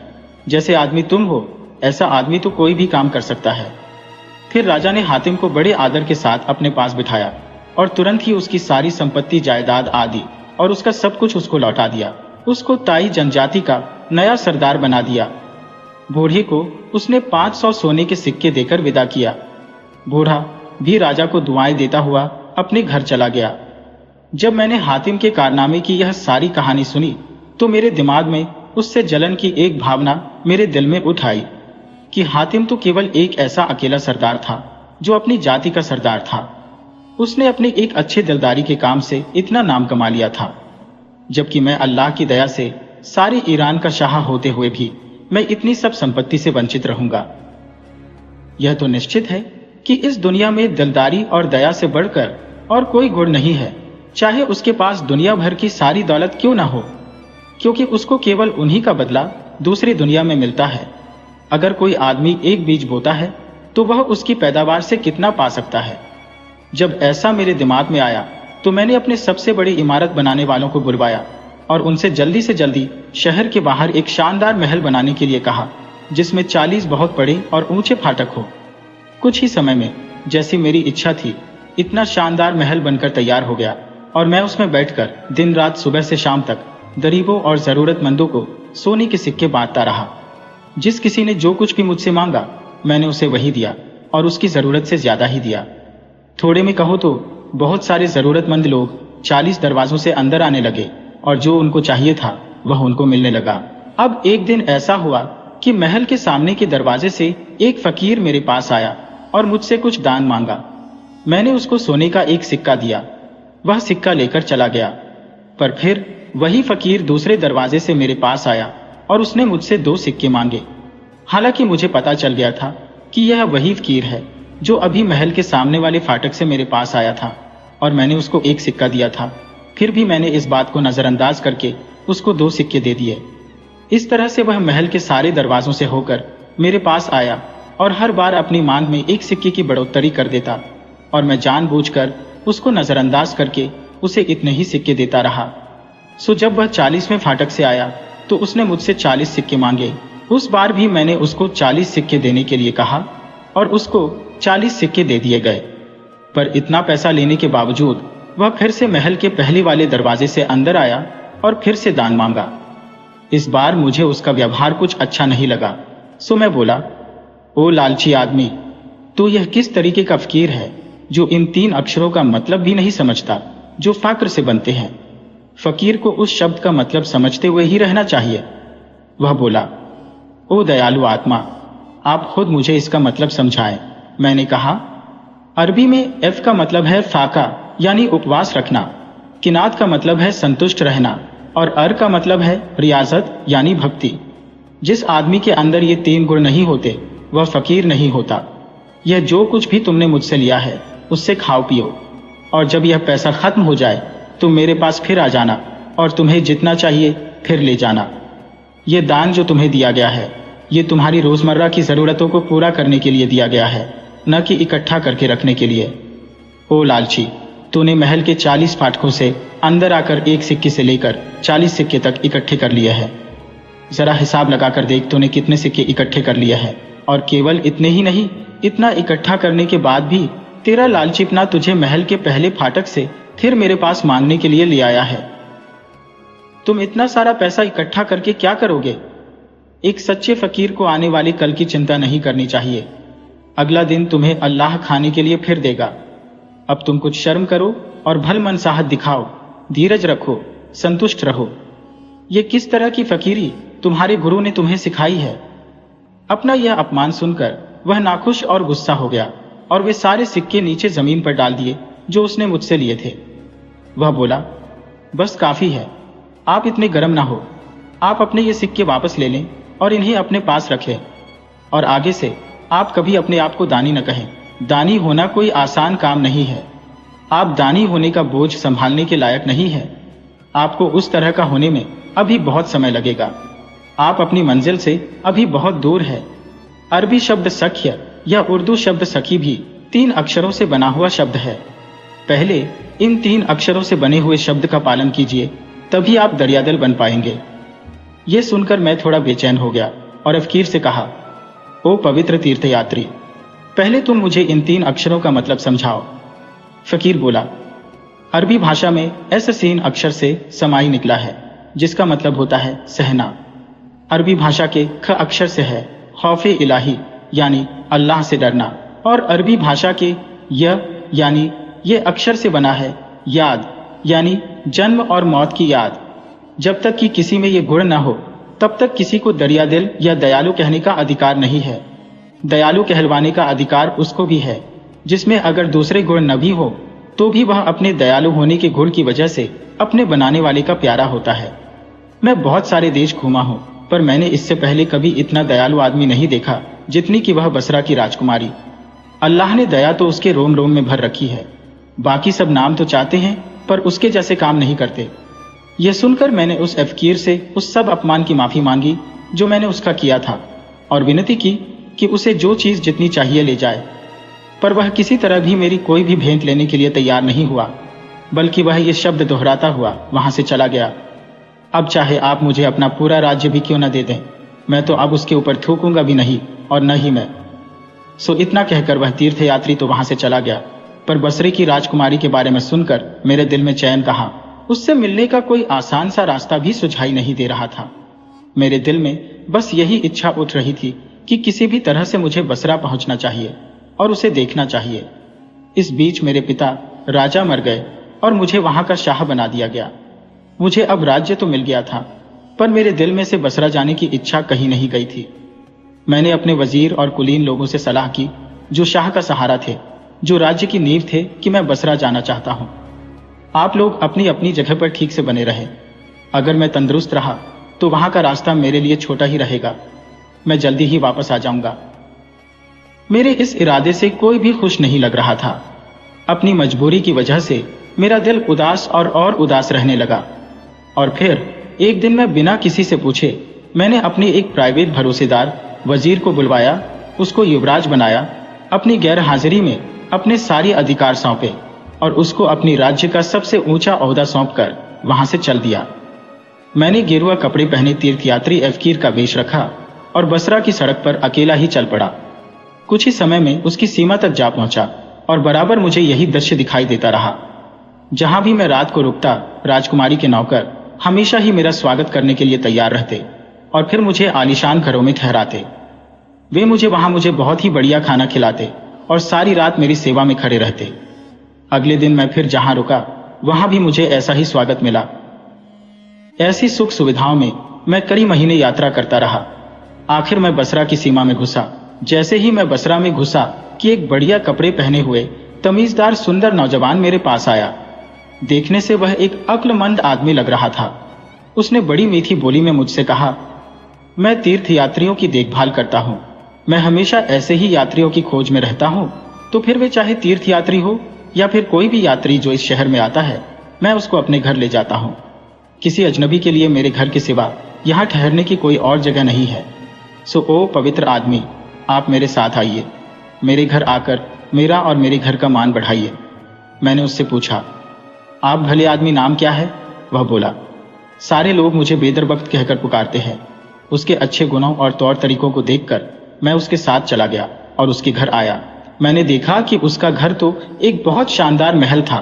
Speaker 1: जैसे आदमी तुम हो ऐसा आदमी तो कोई भी काम कर सकता है। फिर राजा ने हातिम को बड़े आदर के साथ अपने पास बिठाया और तुरंत ही उसकी सारी संपत्ति जायदाद आदि और उसका सब कुछ उसको लौटा दिया। उसको ताई जनजाति का नया सरदार बना दिया। बूढ़े को उसने 500 सोने के सिक्के देकर विदा किया। बूढ़ा भी राजा को दुआएं देता हुआ अपने घर चला गया। जब मैंने हातिम के कारनामे की यह सारी कहानी सुनी तो मेरे दिमाग में उससे जलन की एक भावना मेरे दिल में उठ आई कि हातिम तो केवल एक ऐसा अकेला सरदार था जो अपनी जाति का सरदार था। उसने अपनी एक अच्छे दिलदारी के काम से इतना नाम कमा लिया था, जबकि मैं अल्लाह की दया से सारे ईरान का शाह होते हुए भी मैं इतनी सब संपत्ति से वंचित रहूंगा। यह तो निश्चित है कि इस दुनिया में दिलदारी और दया से बढ़कर और कोई गुण नहीं है, चाहे उसके पास दुनिया भर की सारी दौलत क्यों ना हो, क्योंकि उसको केवल उन्हीं का बदला दूसरी दुनिया में मिलता है। अगर कोई आदमी एक बीज बोता है तो वह उसकी पैदावार से कितना पा सकता है। जब ऐसा मेरे दिमाग में आया तो मैंने अपने सबसे बड़ी इमारत बनाने वालों को बुलवाया और उनसे जल्दी से जल्दी शहर के बाहर एक शानदार महल बनाने के लिए कहा, जिसमें 40 बहुत बड़े और ऊंचे फाटक हो। कुछ ही समय में, जैसी मेरी इच्छा थी, इतना शानदार महल बनकर तैयार हो गया और मैं उसमें बैठकर दिन रात सुबह से शाम तक गरीबों और जरूरतमंदों को सोने के सिक्के बांटता रहा। जिस किसी ने जो कुछ भी मुझसे मांगा मैंने उसे वही दिया और उसकी जरूरत से ज्यादा ही दिया। थोड़े में कहो तो बहुत सारे जरूरतमंद लोग 40 दरवाजों से अंदर आने लगे और जो उनको चाहिए था वह उनको मिलने लगा। अब एक दिन ऐसा हुआ कि महल के सामने के दरवाजे से एक फकीर मेरे पास आया और मुझसे कुछ दान मांगा। मैंने उसको सोने का एक सिक्का दिया। वह सिक्का लेकर चला गया। पर फिर वही फकीर दूसरे दरवाजे से मेरे पास आया और उसने मुझसे 2 सिक्के मांगे। हालांकि मुझे पता चल गया था कि यह वही फकीर है जो अभी महल के सामने वाले फाटक से मेरे पास आया था और मैंने उसको 1 सिक्का दिया था। फिर भी मैंने इस बात को नजरअंदाज करके उसको 2 सिक्के दे दिए। इस तरह से वह महल के सारे दरवाजों से होकर मेरे पास आया और हर बार अपनी मांग में 1 सिक्के की बढ़ोतरी कर देता और मैं जानबूझकर उसको नजरअंदाज करके उसे इतने ही सिक्के देता रहा। सो जब वह 40वें फाटक से आया तो उसने मुझसे 40 सिक्के मांगे। उस बार भी मैंने उसको 40 सिक्के देने के लिए कहा और उसको 40 सिक्के दे दिए गए। पर इतना पैसा लेने के बावजूद वह फिर से महल के पहले वाले दरवाजे से अंदर आया और फिर से दान मांगा। इस बार मुझे उसका व्यवहार कुछ अच्छा नहीं लगा। सो मैं बोला, ओ लालची आदमी, तू यह किस तरीके का फकीर है जो इन 3 अक्षरों का मतलब भी नहीं समझता जो फाक्र से बनते हैं। फकीर को उस शब्द का मतलब समझते हुए ही रहना चाहिए। वह बोला, ओ दयालु आत्मा, आप खुद मुझे इसका मतलब समझाएं। मैंने कहा, अरबी में एफ का मतलब है फाका यानी उपवास रखना, किनात का मतलब है संतुष्ट रहना और अर का मतलब है रियाजत यानी भक्ति। जिस आदमी के अंदर ये 3 गुण नहीं होते वह फकीर नहीं होता। यह जो कुछ भी तुमने मुझसे लिया है उससे खाओ पियो और जब यह पैसा खत्म हो जाए तुम मेरे पास फिर आ जाना और तुम्हें जितना चाहिए फिर ले जाना। ये दान जो तुम्हें दिया गया है ये तुम्हारी रोजमर्रा की जरूरतों को पूरा करने के लिए दिया गया है, न कि इकट्ठा करके रखने के लिए। ओ लालची, तूने महल के 40 फाटकों से अंदर आकर 1 सिक्के से लेकर 40 सिक्के तक इकट्ठे कर लिए हैं। जरा हिसाब लगाकर देख तूने कितने सिक्के इकट्ठे कर लिए हैं। और केवल इतने ही नहीं, इतना इकट्ठा करने के बाद भी तेरा लालचीपना तुझे महल के पहले फाटक से फिर मेरे पास मांगने के लिए ले आया है। तुम इतना सारा पैसा इकट्ठा करके क्या करोगे? एक सच्चे फकीर को आने वाले कल की चिंता नहीं करनी चाहिए। अगला दिन तुम्हें अल्लाह खाने के लिए फिर देगा। अब तुम कुछ शर्म करो और भल मनसाहत दिखाओ, धीरज रखो, संतुष्ट रहो। ये किस तरह की फकीरी तुम्हारे गुरु ने तुम्हें सिखाई है? अपना यह अपमान सुनकर वह नाखुश और गुस्सा हो गया और वे सारे सिक्के नीचे जमीन पर डाल दिए जो उसने मुझसे लिए थे। वह बोला, बस काफी है, आप इतने गर्म ना हो। आप अपने ये सिक्के वापस ले लें और इन्हें अपने पास रखें और आगे से आप कभी अपने आप को दानी न कहें। दानी होना कोई आसान काम नहीं है। आप दानी होने का बोझ संभालने के लायक नहीं है। आपको उस तरह का होने में अभी बहुत समय लगेगा। आप अपनी मंजिल से अभी बहुत दूर है। अरबी शब्द सख्य या उर्दू शब्द सखी भी 3 अक्षरों से बना हुआ शब्द है। पहले इन 3 अक्षरों से बने हुए शब्द का पालन कीजिए, तभी आप दरियादिल बन पाएंगे। यह सुनकर मैं थोड़ा बेचैन हो गया और फकीर से कहा, ओ पवित्र तीर्थयात्री, पहले तुम मुझे इन 3 अक्षरों का मतलब समझाओ। फकीर बोला, अरबी भाषा में ऐसा 3 अक्षर से समाई निकला है जिसका मतलब होता है सहना। अरबी भाषा के ख अक्षर से है खौफे इलाही यानी अल्लाह से डरना और अरबी भाषा के य यानी ये अक्षर से बना है याद यानी जन्म और मौत की याद। जब तक कि किसी में ये गुण न हो तब तक किसी को दरियादिल या दयालु कहने का अधिकार नहीं है। दयालु कहलवाने का अधिकार उसको भी है जिसमें अगर दूसरे गुण न भी हो तो भी वह अपने दयालु होने के गुण की वजह से अपने बनाने वाले का प्यारा होता है। मैं बहुत सारे देश घूमा हूँ पर मैंने इससे पहले कभी इतना दयालु आदमी नहीं देखा जितनी कि वह बसरा की राजकुमारी। अल्लाह ने दया तो उसके रोम रोम में भर रखी है। बाकी सब नाम तो चाहते हैं पर उसके जैसे काम नहीं करते। यह सुनकर मैंने उस फकीर से उस सब अपमान की माफी मांगी जो मैंने उसका किया था, और विनती की कि उसे जो चीज जितनी चाहिए ले जाए। पर वह किसी तरह भी मेरी कोई भी भेंट लेने के लिए तैयार नहीं हुआ, बल्कि वह ये शब्द दोहराता हुआ वहां से चला गया, अब चाहे आप मुझे अपना पूरा राज्य भी क्यों न दे दें, मैं तो अब उसके ऊपर थूकूंगा भी नहीं और न ही मैं। सो इतना कहकर वह तीर्थयात्री तो वहां से चला गया, पर बसरे की राजकुमारी के बारे में सुनकर मेरे दिल में चैन कहा। उससे मिलने का कोई आसान सा रास्ता भी सुझाई नहीं दे रहा था। मेरे दिल में बस यही इच्छा उठ रही थी कि किसी भी तरह से मुझे बसरा पहुंचना चाहिए और उसे देखना चाहिए। इस बीच मेरे पिता राजा मर गए और मुझे वहां का शाह बना दिया गया। मुझे अब राज्य तो मिल गया था, पर मेरे दिल में से बसरा जाने की इच्छा कहीं नहीं गई थी। मैंने अपने वजीर और कुलीन लोगों से सलाह की, जो शाह का सहारा थे, जो राज्य की नींव थे, कि मैं बसरा जाना चाहता हूं। आप लोग अपनी अपनी जगह पर ठीक से बने रहे। अगर मैं तंदुरुस्त रहा तो वहां का रास्ता मेरे लिए छोटा ही रहेगा। मैं जल्दी ही वापस आ जाऊंगा। मेरे इस इरादे से कोई भी खुश नहीं लग रहा था। अपनी मजबूरी की वजह से मेरा दिल उदास और उदास रहने लगा। और फिर एक दिन मैं बिना किसी से पूछे मैंने अपने एक प्राइवेट भरोसेदार वजीर को बुलवाया, उसको युवराज बनाया, अपनी गैर हाजिरी में अपने सारे अधिकार सौंपे और उसको अपनी राज्य का सबसे ऊंचा ओहदा सौंपकर वहां से चल दिया। मैंने गेरुआ कपड़े पहने तीर्थयात्री फकीर का वेश रखा और बसरा की सड़क पर अकेला ही चल पड़ा। कुछ ही समय में उसकी सीमा तक जा पहुंचा और बराबर मुझे यही दृश्य दिखाई देता रहा। जहां भी मैं रात को रुकता, राजकुमारी के नौकर हमेशा ही मेरा स्वागत करने के लिए तैयार रहते और फिर मुझे आलीशान घरों में ठहराते। वे मुझे बहुत ही बढ़िया खाना खिलाते और सारी रात मेरी सेवा में खड़े रहते। अगले दिन मैं फिर जहां रुका वहां भी मुझे ऐसा ही स्वागत मिला। ऐसी सुख सुविधाओं में मैं कई महीने यात्रा करता रहा। आखिर मैं बसरा की सीमा में घुसा। जैसे ही मैं बसरा में घुसा कि एक बढ़िया कपड़े पहने हुए तमीजदार सुंदर नौजवान मेरे पास आया। देखने से वह एक अक्लमंद आदमी लग रहा था। उसने बड़ी मीठी बोली में मुझसे कहा, मैं तीर्थयात्रियों की देखभाल करता हूं। मैं हमेशा ऐसे ही यात्रियों की खोज में रहता हूं, तो फिर वे चाहे तीर्थयात्री हो या फिर कोई भी यात्री जो इस शहर में आता है, मैं उसको अपने घर ले जाता हूं। किसी अजनबी के लिए मेरे घर के सिवा यहां ठहरने की कोई और जगह नहीं है। सो ओ पवित्र आदमी, आप मेरे साथ आइए। मेरे घर आकर मेरा और मेरे घर का मान बढ़ाइए। मैंने उससे पूछा, आप भले आदमी नाम क्या है? वह बोला, सारे लोग मुझे बेदरवक्त कहकर पुकारते हैं। उसके अच्छे गुणों और तौर तरीकों को देखकर मैं उसके साथ चला गया और उसके घर आया। मैंने देखा कि उसका घर तो एक बहुत शानदार महल था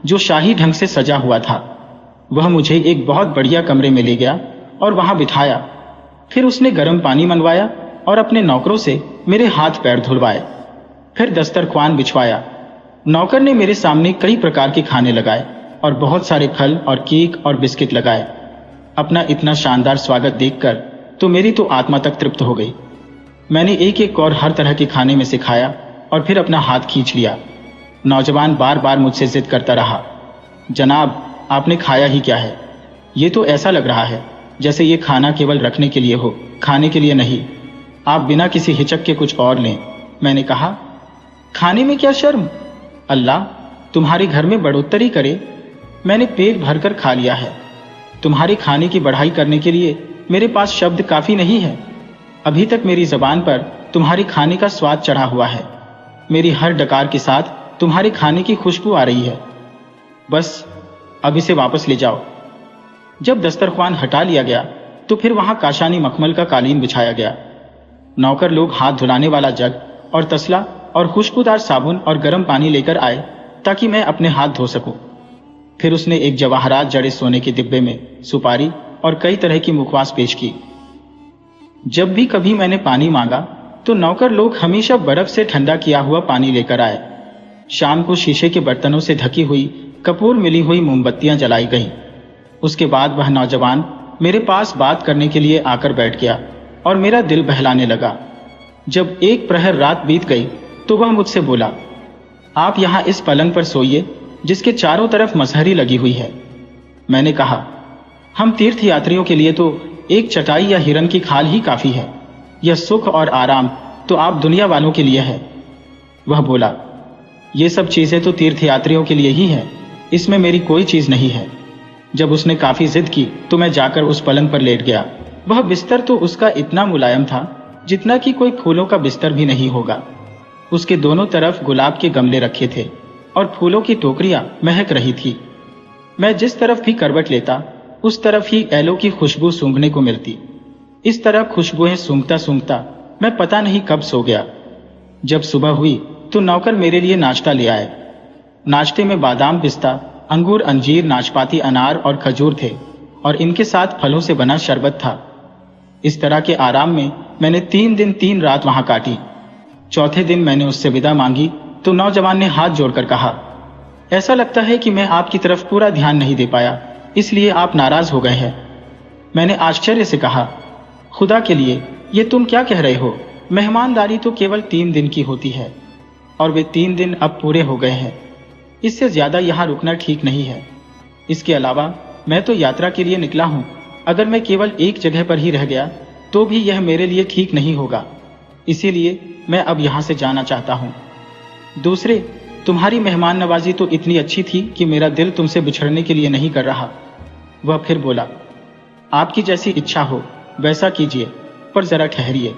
Speaker 1: जो शाही ढंग से सजा हुआ था। वह मुझे एक बहुत बढ़िया कमरे में ले गया और वहां बिठाया। फिर उसने गर्म पानी मंगवाया और अपने नौकरों से मेरे हाथ पैर धुलवाए। फिर दस्तरख्वान बिछवाया। नौकर ने मेरे सामने कई प्रकार के खाने लगाए और बहुत सारे फल और केक और बिस्किट लगाए। अपना इतना शानदार स्वागत देखकर तो मेरी तो आत्मा तक तृप्त हो गई। मैंने एक एक और हर तरह के खाने में से खाया और फिर अपना हाथ खींच लिया। नौजवान बार बार मुझसे जिद करता रहा, जनाब आपने खाया ही क्या है? ये तो ऐसा लग रहा है जैसे ये खाना केवल रखने के लिए हो, खाने के लिए नहीं। आप बिना किसी हिचक के कुछ और लें। मैंने कहा, खाने में क्या शर्म? अल्लाह तुम्हारे घर में बढ़ोतरी करे। मैंने पेट भरकर खा लिया है। तुम्हारे खाने की बढ़ाई करने के लिए मेरे पास शब्द काफी नहीं है। अभी तक मेरी जबान पर तुम्हारे खाने का स्वाद चढ़ा हुआ है। मेरी हर डकार के साथ तुम्हारे खाने की खुशबू आ रही है। बस अब इसे वापस ले जाओ। जब दस्तरख्वान हटा लिया गया तो फिर वहां काशानी मखमल का कालीन बिछाया गया। नौकर लोग हाथ धुलाने वाला जग और तसला और खुशबूदार साबुन और गर्म पानी लेकर आए ताकि मैं अपने हाथ धो सकूं। फिर उसने एक जवाहरात जड़े सोने के डिब्बे में सुपारी और कई तरह की मुखवास पेश की। जब भी कभी मैंने पानी मांगा तो नौकर लोग हमेशा बर्फ से ठंडा किया हुआ पानी लेकर आए। शाम को शीशे के बर्तनों से ढकी हुई कपूर मिली हुई मोमबत्तियां जलाई गईं। उसके बाद वह नौजवान मेरे पास बात करने के लिए आकर बैठ गया और मेरा दिल बहलाने लगा। जब एक प्रहर रात बीत गई तो वह मुझसे बोला, आप यहां इस पलंग पर सोइए जिसके चारों तरफ मसहरी लगी हुई है। मैंने कहा, हम तीर्थयात्रियों के लिए तो एक चटाई या हिरन की खाल ही काफी है। यह सुख और आराम तो आप दुनिया वालों के लिए है। वह बोला, ये सब चीजें तो तीर्थयात्रियों के लिए ही है, इसमें मेरी कोई चीज नहीं है। जब उसने काफी जिद की तो मैं जाकर उस पलंग पर लेट गया। वह बिस्तर तो उसका इतना मुलायम था जितना कि कोई फूलों का बिस्तर भी नहीं होगा। उसके दोनों तरफ गुलाब के गमले रखे थे और फूलों की टोकरियां महक रही थी। मैं जिस तरफ भी करवट लेता उस तरफ ही एलो की खुशबू सूंघने को मिलती। इस तरह खुशबुएं सूंघता सूंघता मैं पता नहीं कब सो गया। जब सुबह हुई तो नौकर मेरे लिए नाश्ता ले आए। नाश्ते में बादाम, पिस्ता, अंगूर, अंजीर, नाशपाती, अनार और खजूर थे और इनके साथ फलों से बना शरबत था। इस तरह के आराम में मैंने 3 दिन 3 रात वहां काटी। चौथे दिन मैंने उससे विदा मांगी तो नौजवान ने हाथ जोड़कर कहा, ऐसा लगता है कि मैं आपकी तरफ पूरा ध्यान नहीं दे पाया, इसलिए आप नाराज हो गए हैं। मैंने आश्चर्य से कहा, खुदा के लिए ये तुम क्या कह रहे हो? मेहमानदारी तो केवल 3 दिन की होती है और वे 3 दिन अब पूरे हो गए हैं। इससे ज्यादा यहाँ रुकना ठीक नहीं है। इसके अलावा मैं तो यात्रा के लिए निकला हूँ। अगर मैं केवल एक जगह पर ही रह गया तो भी यह मेरे लिए ठीक नहीं होगा। इसीलिए मैं अब यहाँ से जाना चाहता हूँ। दूसरे, तुम्हारी मेहमान नवाजी तो इतनी अच्छी थी कि मेरा दिल तुमसे बिछड़ने के लिए नहीं कर रहा। वह फिर बोला, आपकी जैसी इच्छा हो वैसा कीजिए, पर जरा ठहरिए।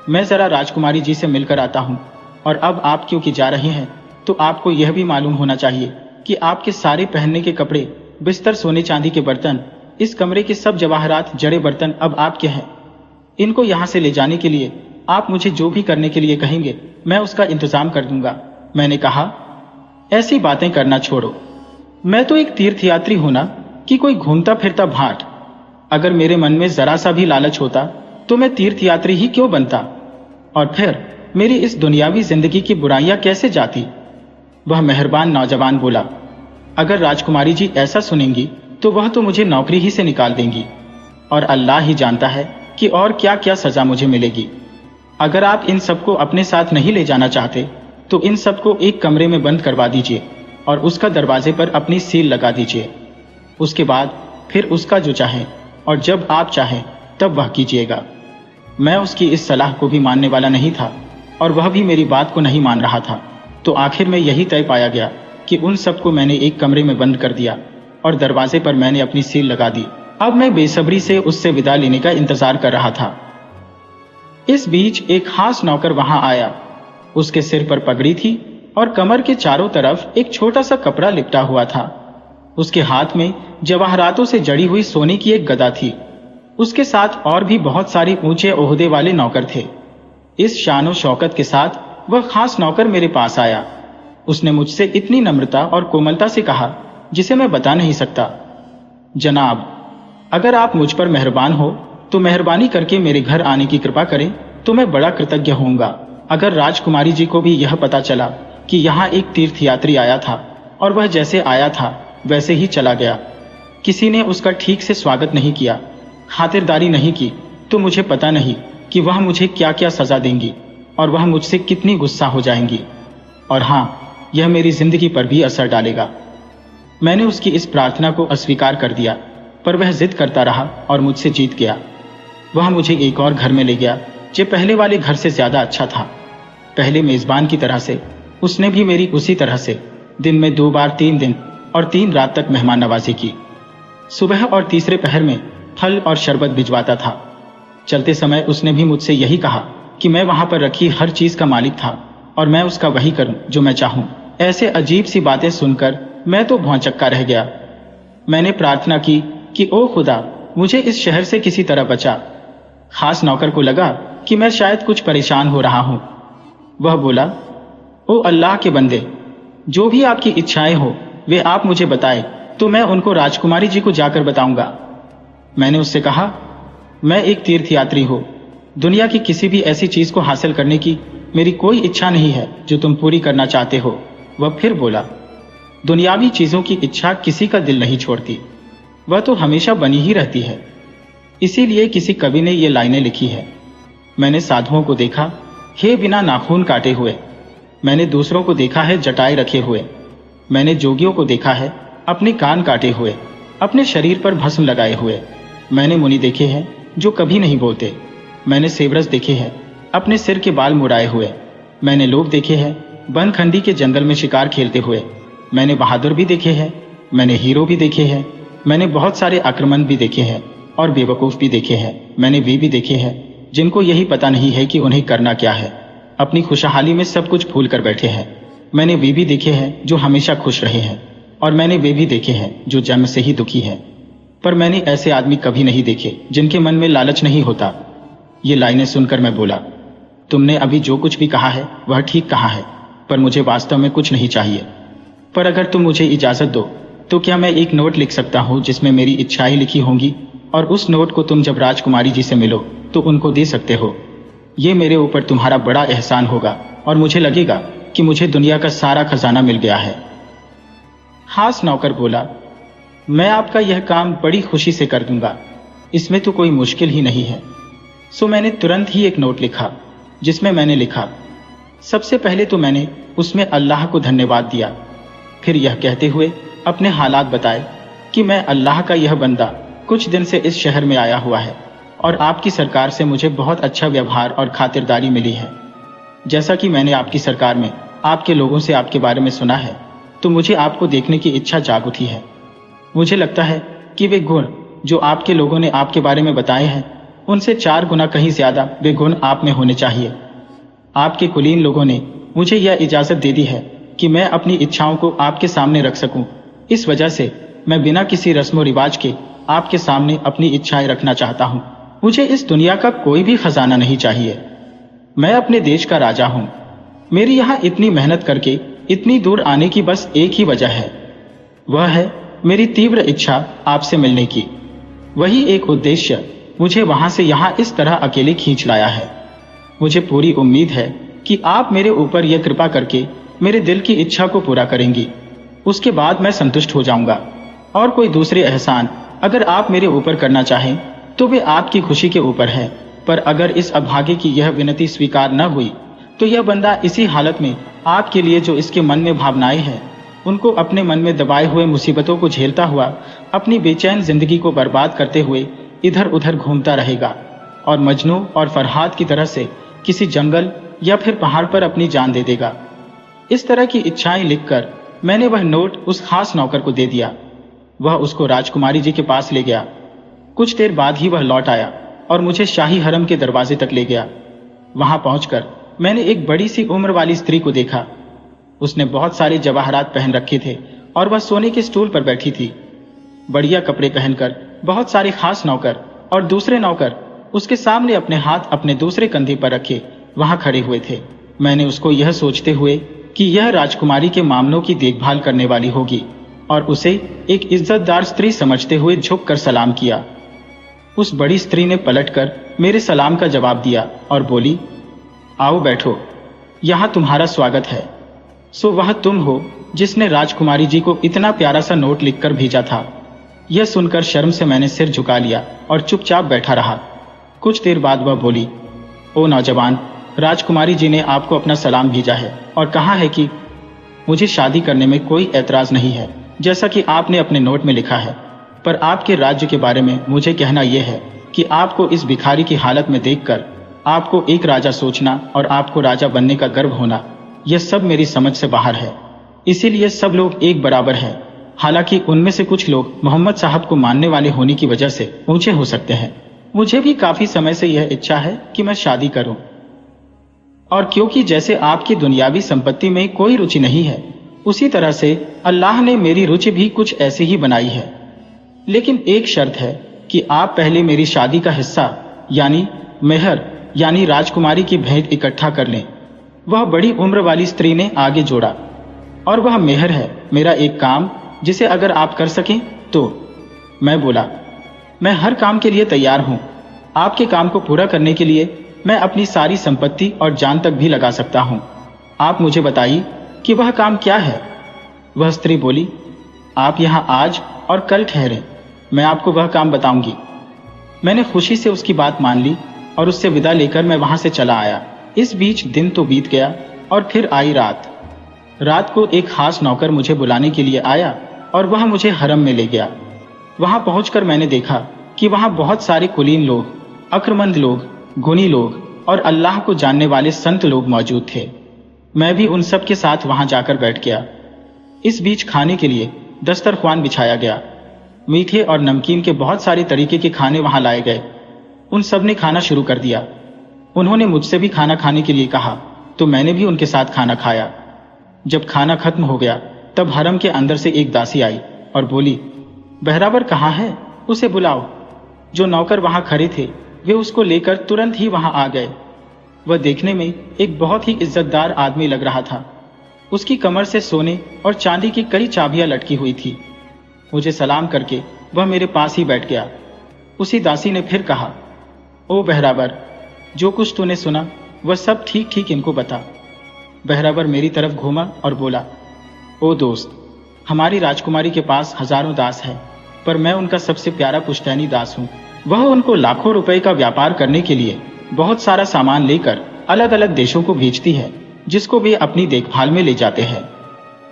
Speaker 1: मैं जरा राजकुमारी जी से मिलकर आता हूँ। और अब आप क्योंकि जा रहे हैं तो आपको यह भी मालूम होना चाहिए कि आपके सारे पहनने के कपड़े, बिस्तर, सोने चांदी के बर्तन, इस कमरे के सब जवाहरात, जड़े बर्तन अब आपके हैं। इनको यहाँ से ले जाने के लिए आप मुझे जो भी करने के लिए कहेंगे मैं उसका इंतजाम कर दूंगा। मैंने कहा, ऐसी बातें करना छोड़ो। मैं तो एक तीर्थयात्री हूं ना कि कोई घूमता फिरता भाट। अगर मेरे मन में जरा सा भी लालच होता तो मैं तीर्थयात्री ही क्यों बनता? और फिर मेरी इस दुनियावी जिंदगी की बुराइयां कैसे जाती? वह मेहरबान नौजवान बोला, अगर राजकुमारी जी ऐसा सुनेंगी तो वह तो मुझे नौकरी ही से निकाल देंगी और अल्लाह ही जानता है कि और क्या क्या सजा मुझे मिलेगी। अगर आप इन सबको अपने साथ नहीं ले जाना चाहते तो इन सबको एक कमरे में बंद करवा दीजिए और उसका दरवाजे पर अपनी सील लगा दीजिए। उसके बाद फिर उसका जो चाहे और जब आप चाहें तब वह कीजिएगा। मैं उसकी इस सलाह को भी मानने वाला नहीं था और वह भी मेरी बात को नहीं मान रहा था। तो आखिर में यही तय पाया गया कि उन सबको मैंने एक कमरे में बंद कर दिया और दरवाजे पर मैंने अपनी सील लगा दी। अब मैं बेसब्री से उससे विदा लेने का इंतजार कर रहा था। इस बीच एक खास नौकर वहां आया। उसके सिर पर पगड़ी थी और कमर के चारों तरफ एक छोटा सा कपड़ा लिपटा हुआ था। उसके हाथ में जवाहरातों से जड़ी हुई सोने की एक गदा थी। उसके साथ और भी बहुत सारे ऊंचे ओहदे वाले नौकर थे। इस शानो शौकत के साथ वह खास नौकर मेरे पास आया। उसने मुझसे इतनी नम्रता और कोमलता से कहा जिसे मैं बता नहीं सकता, जनाब, अगर आप मुझ पर मेहरबान हो तो मेहरबानी करके मेरे घर आने की कृपा करें तो मैं बड़ा कृतज्ञ होऊंगा। अगर राजकुमारी जी को भी यह पता चला कि यहाँ एक तीर्थयात्री आया था और वह जैसे आया था वैसे ही चला गया, किसी ने उसका ठीक से स्वागत नहीं किया, खातिरदारी नहीं की, तो मुझे पता नहीं कि वह मुझे क्या क्या सजा देंगी और वह मुझसे कितनी गुस्सा हो जाएंगी। और हाँ, यह मेरी जिंदगी पर भी असर डालेगा। मैंने उसकी इस प्रार्थना को अस्वीकार कर दिया, पर वह जिद करता रहा और मुझसे जीत गया। वह मुझे एक और घर में ले गया जो पहले वाले घर से ज्यादा अच्छा था। पहले मेजबान की तरह से उसने भी मेरी उसी तरह से दिन में 2 बार 3 दिन और 3 रात तक मेहमान नवाजी की। सुबह और तीसरे पहर में फल और शरबत भिजवाता था। चलते समय उसने भी मुझसे यही कहा कि मैं वहां पर रखी हर चीज का मालिक था और मैं उसका वही करूं जो मैं चाहूं। ऐसे अजीब सी बातें सुनकर मैं तो भौंचक्का रह गया। मैंने प्रार्थना की कि ओ खुदा, मुझे इस शहर से किसी तरह बचा। खास नौकर को लगा कि मैं शायद कुछ परेशान हो रहा हूं। वह बोला, ओ अल्लाह के बंदे, जो भी आपकी इच्छाएं हो वे आप मुझे बताए तो मैं उनको राजकुमारी जी को जाकर बताऊंगा। मैंने उससे कहा, मैं एक तीर्थयात्री हूं। दुनिया की किसी भी ऐसी चीज को हासिल करने की मेरी कोई इच्छा नहीं है जो तुम पूरी करना चाहते हो। वह फिर बोला, दुनियावी चीजों की इच्छा किसी का दिल नहीं छोड़ती, वह तो हमेशा बनी ही रहती है। इसीलिए किसी कवि ने ये लाइनें लिखी है, मैंने साधुओं को देखा हे बिना नाखून काटे हुए, मैंने दूसरों को देखा है जटाए रखे हुए, मैंने जोगियों को देखा है अपने कान काटे हुए, अपने शरीर पर भस्म लगाए हुए, मैंने मुनि देखे हैं जो कभी नहीं बोलते, मैंने सेवरस देखे हैं अपने सिर के बाल मुड़ाए हुए। मैंने लोग देखे हैं बनखंडी के जंगल में शिकार खेलते हुए। मैंने बहादुर भी देखे हैं, मैंने हीरो भी देखे हैं, मैंने बहुत सारे आक्रमण भी देखे हैं और बेवकूफ़ भी देखे हैं। मैंने वे भी देखे हैं जिनको यही पता नहीं है कि उन्हें करना क्या है, अपनी खुशहाली में सब कुछ भूल कर बैठे हैं। मैंने वे भी देखे हैं जो हमेशा खुश रहे हैं और मैंने वे भी देखे हैं जो जन्म से ही दुखी हैं। पर मैंने ऐसे आदमी कभी नहीं देखे जिनके मन में लालच नहीं होता। ये लाइनें सुनकर मैं बोला, तुमने अभी जो कुछ भी कहा है वह ठीक कहा है, पर मुझे वास्तव में कुछ नहीं चाहिए। पर अगर तुम मुझे इजाजत दो तो क्या मैं एक नोट लिख सकता हूँ जिसमें मेरी इच्छाएं लिखी होंगी, और उस नोट को तुम जब राजकुमारी जी से मिलो तो उनको दे सकते हो। ये मेरे ऊपर तुम्हारा बड़ा एहसान होगा और मुझे लगेगा कि मुझे दुनिया का सारा खजाना मिल गया है। खास नौकर बोला, मैं आपका यह काम बड़ी खुशी से कर दूंगा, इसमें तो कोई मुश्किल ही नहीं है। सो मैंने तुरंत ही एक नोट लिखा जिसमें मैंने लिखा, सबसे पहले तो मैंने उसमें अल्लाह को धन्यवाद दिया, फिर यह कहते हुए अपने हालात बताए कि मैं अल्लाह का यह बंदा कुछ दिन से इस शहर में आया हुआ है और आपकी सरकार से मुझे बहुत अच्छा व्यवहार और खातिरदारी मिली है। जैसा कि मैंने आपकी सरकार में आपके लोगों से आपके बारे में सुना है, तो मुझे आपको देखने की इच्छा जाग उठी है। मुझे लगता है कि वे गुण जो आपके लोगों ने आपके बारे में बताए हैं, उनसे 4 गुना कहीं ज्यादा वे गुण आप में होने चाहिए। आपके कुलीन लोगों ने मुझे यह इजाजत दे दी है कि मैं अपनी इच्छाओं को आपके सामने रख सकूं। इस वजह से मैं बिना किसी रस्म रिवाज के आपके सामने अपनी इच्छाएं रखना चाहता हूं। मुझे इस दुनिया का कोई भी खजाना नहीं चाहिए। मैं अपने देश का राजा हूं। मेरी यहाँ इतनी मेहनत करके इतनी दूर आने की बस एक ही वजह है, वह है मेरी तीव्र इच्छा आपसे मिलने की। वही एक उद्देश्य मुझे वहां से यहाँ इस तरह अकेले खींच लाया है। मुझे पूरी उम्मीद है कि आप मेरे ऊपर यह कृपा करके मेरे दिल की इच्छा को पूरा करेंगी। उसके बाद मैं संतुष्ट हो जाऊंगा, और कोई दूसरे एहसान अगर आप मेरे ऊपर करना चाहें तो वे आपकी खुशी के ऊपर है। पर अगर इस अभागे की यह विनती स्वीकार न हुई तो यह बंदा इसी हालत में आपके लिए जो इसके मन में भावनाएं हैं उनको अपने मन में दबाए हुए मुसीबतों को झेलता हुआ अपनी बेचैन जिंदगी को बर्बाद करते हुए इधर उधर घूमता रहेगा और मजनू और फरहाद की तरह से किसी जंगल या फिर पहाड़ पर अपनी जान दे देगा। इस तरह की इच्छाएं लिखकर मैंने वह नोट उस खास नौकर को दे दिया। वह उसको राजकुमारी जी के पास ले गया। कुछ देर बाद ही वह लौट आया और मुझे शाही हरम के दरवाजे तक ले गया। वहां पहुंचकर मैंने एक बड़ी सी उम्र वाली स्त्री को देखा। उसने बहुत सारे जवाहरात पहन रखे थे और वह सोने के स्टूल पर बैठी थी। बढ़िया कपड़े पहनकर बहुत सारे खास नौकर और दूसरे नौकर उसके सामने अपने हाथ अपने दूसरे कंधे पर रखे वहां खड़े हुए थे। मैंने उसको यह सोचते हुए कि यह राजकुमारी के मामलों की देखभाल करने वाली होगी और उसे एक इज्जतदार स्त्री समझते हुए झुककर सलाम किया। उस बड़ी स्त्री ने पलटकर मेरे सलाम का जवाब दिया और बोली, आओ बैठो, यहाँ तुम्हारा स्वागत है। सो वह तुम हो जिसने राजकुमारी जी को इतना प्यारा सा नोट लिखकर भेजा था। यह सुनकर शर्म से मैंने सिर झुका लिया और चुपचाप बैठा रहा। कुछ देर बाद वह बोली, ओ नौजवान, राजकुमारी जी ने आपको अपना सलाम भेजा है और कहा है कि मुझे शादी करने में कोई ऐतराज नहीं है, जैसा कि आपने अपने नोट में लिखा है। पर आपके राज्य के बारे में मुझे कहना यह है कि आपको इस भिखारी की हालत में देखकर आपको एक राजा सोचना और आपको राजा बनने का गर्व होना, यह सब मेरी समझ से बाहर है। इसीलिए सब लोग एक बराबर हैं। हालांकि उनमें से कुछ लोग मोहम्मद साहब को मानने वाले होने की वजह से ऊंचे हो सकते हैं। मुझे भी काफी समय से यह इच्छा है कि मैं शादी करूं, और क्योंकि जैसे आपकी दुनियावी संपत्ति में कोई रुचि नहीं है, उसी तरह से अल्लाह ने मेरी रुचि भी कुछ ऐसी ही बनाई है। लेकिन एक शर्त है कि आप पहले मेरी शादी का हिस्सा यानी मेहर यानी राजकुमारी की भेंट इकट्ठा कर लें। वह बड़ी उम्र वाली स्त्री ने आगे जोड़ा, और वह मेहर है मेरा एक काम जिसे अगर आप कर सकें तो। मैं बोला, मैं हर काम के लिए तैयार हूं। आपके काम को पूरा करने के लिए मैं अपनी सारी संपत्ति और जान तक भी लगा सकता हूं। आप मुझे बताइए कि वह काम क्या है। वह स्त्री बोली, आप यहां आज और कल ठहरें, मैं आपको वह काम बताऊंगी। मैंने खुशी से उसकी बात मान ली और उससे विदा लेकर मैं वहां से चला आया। इस बीच दिन तो बीत गया और फिर आई रात। रात को एक खास नौकर मुझे बुलाने के लिए आया और वह मुझे हरम में ले गया। वहां पहुंचकर मैंने देखा कि वहां बहुत सारे कुलीन लोग, अक्लमंद लोग, गुणी लोग और अल्लाह को जानने वाले संत लोग मौजूद थे। मैं भी उन सब के साथ वहां जाकर बैठ गया। इस बीच खाने के लिए दस्तरख्वान बिछाया गया। मीठे और नमकीन के बहुत सारे तरीके के खाने वहां लाए गए। उन सब ने खाना शुरू कर दिया। उन्होंने मुझसे भी खाना खाने के लिए कहा, तो मैंने भी उनके साथ खाना खाया। जब खाना खत्म हो गया तब हरम के अंदर से एक दासी आई और बोली, बहरावर कहाँ है, उसे बुलाओ। जो नौकर वहां खड़े थे वे उसको लेकर तुरंत ही वहां आ गए। वह देखने में एक बहुत ही इज्जतदार आदमी लग रहा था। उसकी कमर से सोने और चांदी की कई चाबियां लटकी हुई थी। मुझे सलाम करके वह मेरे पास ही बैठ गया। उसी दासी ने फिर कहा, ओ बहरावर, जो कुछ तूने सुना वह सब ठीक ठीक इनको बता। बहरावर मेरी तरफ घूमा और बोला, ओ दोस्त, हमारी राजकुमारी के पास हजारों दास है, पर मैं उनका सबसे प्यारा पुश्तैनी दास हूँ। वह उनको लाखों रुपए का व्यापार करने के लिए बहुत सारा सामान लेकर अलग अलग देशों को भेजती है, जिसको वे अपनी देखभाल में ले जाते हैं।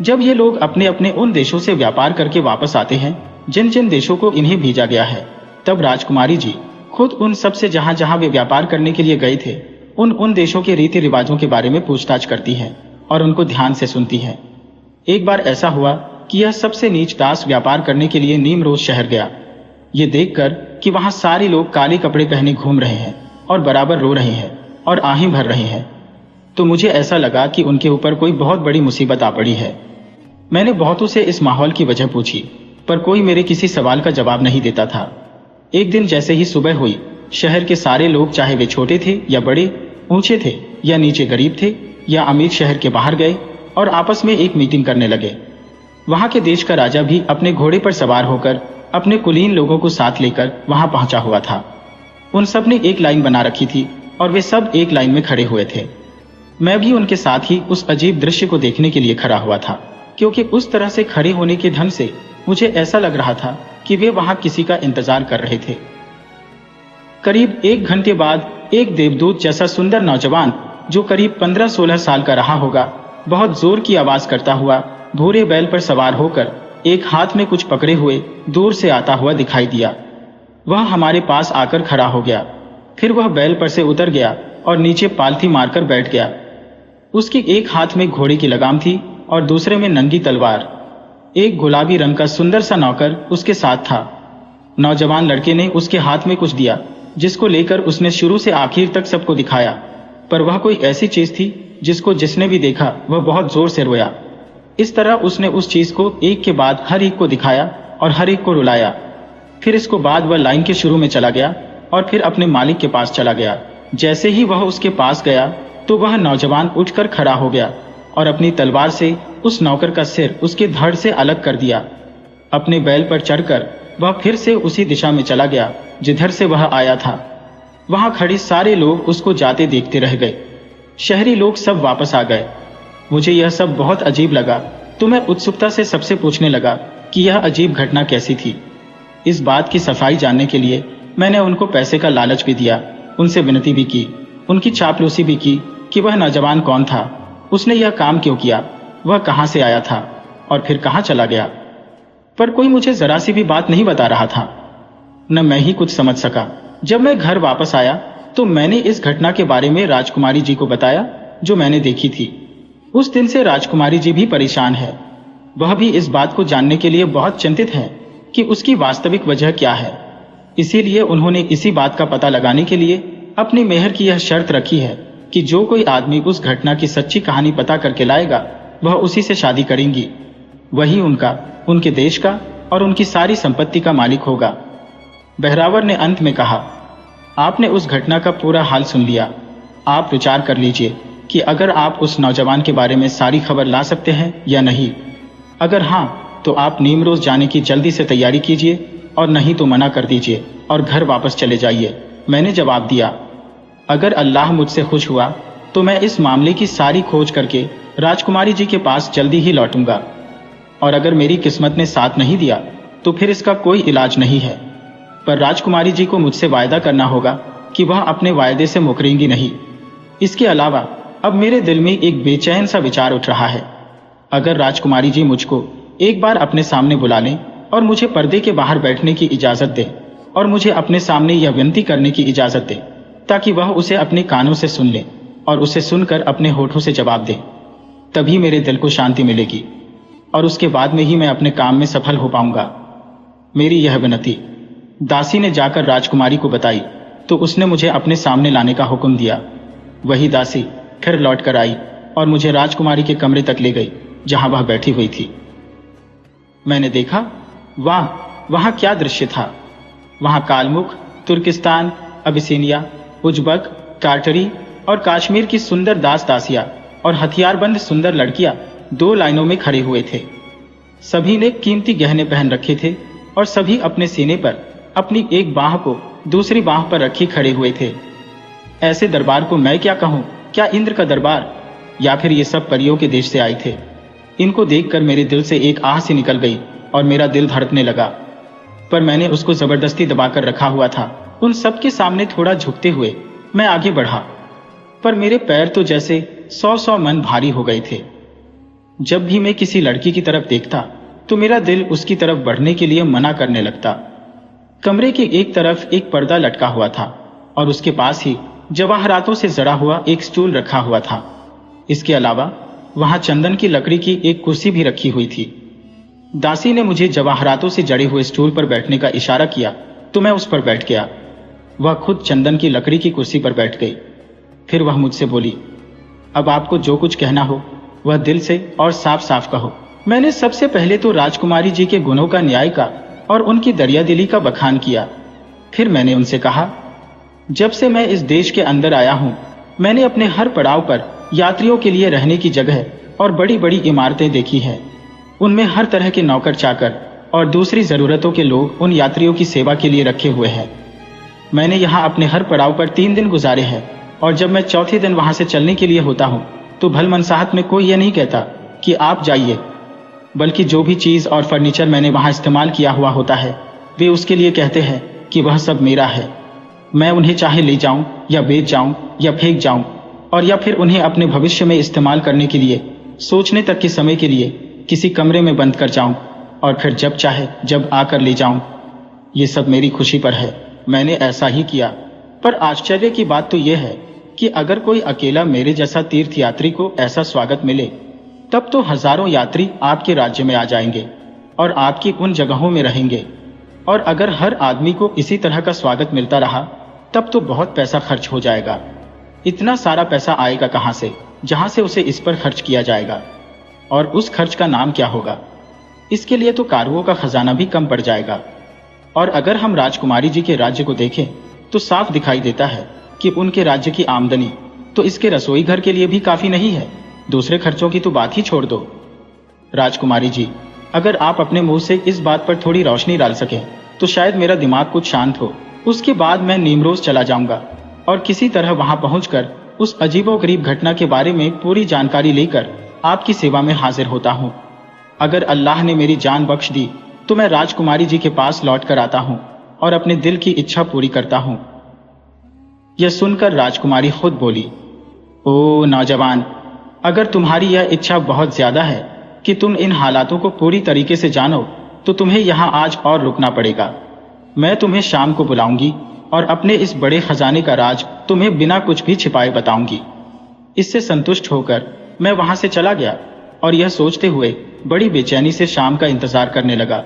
Speaker 1: जब ये लोग अपने अपने उन देशों से व्यापार करके वापस आते हैं जिन जिन देशों को इन्हें भेजा गया है, तब राजकुमारी जी खुद उन सब से जहां जहां वे व्यापार करने के लिए गए थे उन देशों के रीति रिवाजों के बारे में पूछताछ करती है और उनको ध्यान से सुनती है। एक बार ऐसा हुआ कि यह सबसे नीच दास व्यापार करने के लिए नीमरोज शहर गया। ये देखकर कि वहां सारे लोग काले कपड़े पहने घूम रहे हैं और बराबर रो रहे हैं और आहें भर रहे हैं, तो मुझे ऐसा लगा कि उनके ऊपर कोई बहुत बड़ी मुसीबत आ पड़ी है। मैंने बहुतों से इस माहौल की वजह पूछी, पर कोई मेरे किसी सवाल का जवाब नहीं देता था। एक दिन जैसे ही सुबह हुई, शहर के सारे लोग, चाहे वे छोटे थे या बड़े, ऊंचे थे या नीचे, गरीब थे या अमीर, शहर के बाहर गए और आपस में एक मीटिंग करने लगे। वहां के देश का राजा भी अपने घोड़े पर सवार होकर अपने कुलीन लोगों को साथ लेकर वहां पहुंचा हुआ था। उन सब ने एक लाइन बना रखी थी और वे सब एक लाइन में खड़े हुए थे। मैं भी उनके साथ ही उस अजीब दृश्य को देखने के लिए खड़ा हुआ था, क्योंकि उस तरह से खड़े होने के ढंग से मुझे ऐसा लग रहा था कि वे वहां किसी का इंतजार कर रहे थे। करीब 1 घंटे बाद एक देवदूत जैसा सुंदर नौजवान, जो करीब 15-16 साल का रहा होगा, बहुत जोर की आवाज करता हुआ भूरे बैल पर सवार होकर एक हाथ में कुछ पकड़े हुए दूर से आता हुआ दिखाई दिया। वह हमारे पास आकर खड़ा हो गया। फिर वह बैल पर से उतर गया और नीचे पालथी मारकर बैठ गया। उसकी एक हाथ में घोड़े की लगाम थी और दूसरे में नंगी तलवार। एक गुलाबी रंग का सुंदर सा नौकर उसके साथ था। नौजवान लड़के ने उसके हाथ में कुछ दिया, जिसको लेकर उसने शुरू से आखिर तक सबको दिखाया, पर वह कोई ऐसी चीज थी जिसको जिसने भी देखा वह बहुत जोर से रोया। इस तरह उसने उस चीज को एक के बाद हर एक को दिखाया और हर एक को रुलाया। फिर इसको बाद वह लाइन के शुरू में चला गया और फिर अपने मालिक के पास चला गया। जैसे ही वह उसके पास गया तो वह नौजवान उठकर खड़ा हो गया और अपनी तलवार से उस नौकर का सिर उसके धड़ से अलग कर दिया। अपने बैल पर चढ़कर वह फिर से उसी दिशा में चला गया जिधर से वह आया था। वहां खड़े सारे लोग उसको जाते देखते रह गए। शहरी लोग सब वापस आ गए। मुझे यह सब बहुत अजीब लगा, तो मैं उत्सुकता से सबसे पूछने लगा कि यह अजीब घटना कैसी थी। इस बात की सफाई जानने के लिए मैंने उनको पैसे का लालच भी दिया, उनसे विनती भी की, उनकी चापलूसी भी की कि वह नौजवान कौन था, उसने यह काम क्यों किया, वह कहां से आया था और फिर कहां चला गया। पर कोई मुझे जरा सी भी बात नहीं बता रहा था। न मैं ही कुछ समझ सका। जब मैं घर वापस आया तो मैंने इस घटना के बारे में राजकुमारी जी को बताया जो मैंने देखी थी। उस दिन से राजकुमारी जी भी परेशान है। वह भी इस बात को जानने के लिए बहुत चिंतित है कि उसकी वास्तविक वजह क्या है। इसीलिए उन्होंने इसी बात का पता लगाने के लिए अपनी मेहर की यह शर्त रखी है कि जो कोई आदमी उस घटना की सच्ची कहानी पता करके लाएगा वह उसी से शादी करेंगी। वही उनका, उनके देश का और उनकी सारी संपत्ति का मालिक होगा। बहरावर ने अंत में कहा, आपने उस घटना का पूरा हाल सुन लिया। आप विचार कर लीजिए कि अगर आप उस नौजवान के बारे में सारी खबर ला सकते हैं या नहीं। अगर हाँ, तो आप नीमरोज जाने की जल्दी से तैयारी कीजिए, और नहीं तो मना कर दीजिए और घर वापस चले जाइए। मैंने जवाब दिया, अगर अल्लाह मुझसे खुश हुआ तो मैं इस मामले की सारी खोज करके राजकुमारी जी के पास जल्दी ही लौटूंगा, और अगर मेरी किस्मत ने साथ नहीं दिया तो फिर इसका कोई इलाज नहीं है। पर राजकुमारी जी को मुझसे वायदा करना होगा कि वह अपने वायदे से मुकरेंगी नहीं। इसके अलावा अब मेरे दिल में एक बेचैन सा विचार उठ रहा है। अगर राजकुमारी जी मुझको एक बार अपने सामने बुला लें और मुझे पर्दे के बाहर बैठने की इजाजत दे और मुझे अपने सामने यह विनती करने की इजाजत दे ताकि वह उसे अपने कानों से सुन ले और उसे सुनकर अपने होठों से जवाब दे। तभी मेरे दिल को शांति मिलेगी और उसके बाद में ही मैं अपने काम में सफल हो पाऊंगा। मेरी यह विनती दासी ने जाकर राजकुमारी को बताई तो उसने मुझे अपने सामने लाने का हुक्म दिया। वही दासी फिर लौट कर आई और मुझे राजकुमारी के कमरे तक ले गई जहां वह बैठी हुई थी। मैंने देखा, वाह, वहां क्या दृश्य था। वहां कालमुख, तुर्किस्तान, अबिसिनिया, उज्बक, टार्टरी और कश्मीर की सुंदर दास दासियां और हथियारबंद सुंदर लड़कियां 2 लाइनों में खड़े हुए थे। सभी ने कीमती गहने पहन रखे थे और सभी अपने सीने पर अपनी एक बाह को दूसरी बाह पर रखी खड़े हुए थे। ऐसे दरबार को मैं क्या कहूं, क्या इंद्र का दरबार या फिर ये सब परियों के देश से आए थे। इनको देखकर मेरे दिल से एक आह सी निकल गई और मेरा दिल धड़कने लगा, पर मैंने उसको जबरदस्ती दबाकर रखा हुआ था। उन सबके सामने थोड़ा झुकते हुए मैं आगे बढ़ा, पर मेरे पैर तो जैसे 100 मन भारी हो गए थे। जब भी मैं किसी लड़की की तरफ देखता तो मेरा दिल उसकी तरफ बढ़ने के लिए मना करने लगता। कमरे के एक तरफ एक पर्दा लटका हुआ था और उसके पास ही जवाहरातों से जड़ा हुआ एक स्टूल रखा हुआ था। इसके अलावा वहां चंदन की लकड़ी की एक कुर्सी भी रखी हुई थी। दासी ने मुझे जवाहरातों से जड़े हुए स्टूल पर बैठने का इशारा किया तो मैं उस पर बैठ गया। वह खुद चंदन की लकड़ी की कुर्सी पर बैठ गई। फिर वह मुझसे बोली, अब आपको जो कुछ कहना हो वह दिल से और साफ साफ कहो। मैंने सबसे पहले तो राजकुमारी जी के गुणों का न्याय का और उनकी दरियादिली का बखान किया। फिर मैंने उनसे कहा, जब से मैं इस देश के अंदर आया हूं, मैंने अपने हर पड़ाव पर यात्रियों के लिए रहने की जगह और बड़ी बड़ी इमारतें देखी हैं। उनमें हर तरह के नौकर चाकर और दूसरी जरूरतों के लोग उन यात्रियों की सेवा के लिए रखे हुए हैं। मैंने यहाँ अपने हर पड़ाव पर 3 दिन गुजारे हैं और जब मैं चौथे दिन वहां से चलने के लिए होता हूँ तो भलमनसाहत में कोई यह नहीं कहता कि आप जाइए, बल्कि जो भी चीज और फर्नीचर मैंने वहां इस्तेमाल किया हुआ होता है वे उसके लिए कहते हैं कि वह सब मेरा है। मैं उन्हें चाहे ले जाऊं या बेच जाऊं या फेंक जाऊं और या फिर उन्हें अपने भविष्य में इस्तेमाल करने के लिए सोचने तक के समय के लिए किसी कमरे में बंद कर जाऊं और फिर जब चाहे जब आकर ले जाऊं। ये सब मेरी खुशी पर है। मैंने ऐसा ही किया। पर आश्चर्य की बात तो यह है कि अगर कोई अकेला मेरे जैसा तीर्थयात्री को ऐसा स्वागत मिले तब तो हजारों यात्री आपके राज्य में आ जाएंगे और आपकी उन जगहों में रहेंगे। और अगर हर आदमी को इसी तरह का स्वागत मिलता रहा तब तो बहुत पैसा खर्च हो जाएगा। इतना सारा पैसा आएगा कहां से, जहां से उसे इस पर खर्च किया जाएगा। और उस खर्च का नाम क्या होगा? इसके लिए तो कारवों का खजाना भी कम पड़ जाएगा। और अगर हम राजकुमारी जी के राज्य को देखें तो साफ दिखाई देता है कि उनके राज्य की आमदनी तो इसके रसोई घर के लिए भी काफी नहीं है। दूसरे खर्चों की तो बात ही छोड़ दो। राजकुमारी जी, अगर आप अपने मुंह से इस बात पर थोड़ी रोशनी डाल सकें तो शायद मेरा दिमाग कुछ शांत हो। उसके बाद मैं नीमरोज चला जाऊंगा और किसी तरह वहां पहुंचकर उस अजीबोगरीब घटना के बारे में पूरी जानकारी लेकर आपकी सेवा में हाजिर होता हूं। अगर अल्लाह ने मेरी जान बख्श दी तो मैं राजकुमारी जी के पास लौट कर आता हूं और अपने दिल की इच्छा पूरी करता हूं। यह सुनकर राजकुमारी खुद बोली, ओ नौजवान, अगर तुम्हारी यह इच्छा बहुत ज्यादा है कि तुम इन हालातों को पूरी तरीके से जानो तो तुम्हें यहाँ आज और रुकना पड़ेगा। मैं तुम्हें शाम को बुलाऊंगी और अपने इस बड़े खजाने का राज तुम्हें बिना कुछ भी छिपाए बताऊंगी। इससे संतुष्ट होकर मैं वहां से चला गया और यह सोचते हुए बड़ी बेचैनी से शाम का इंतजार करने लगा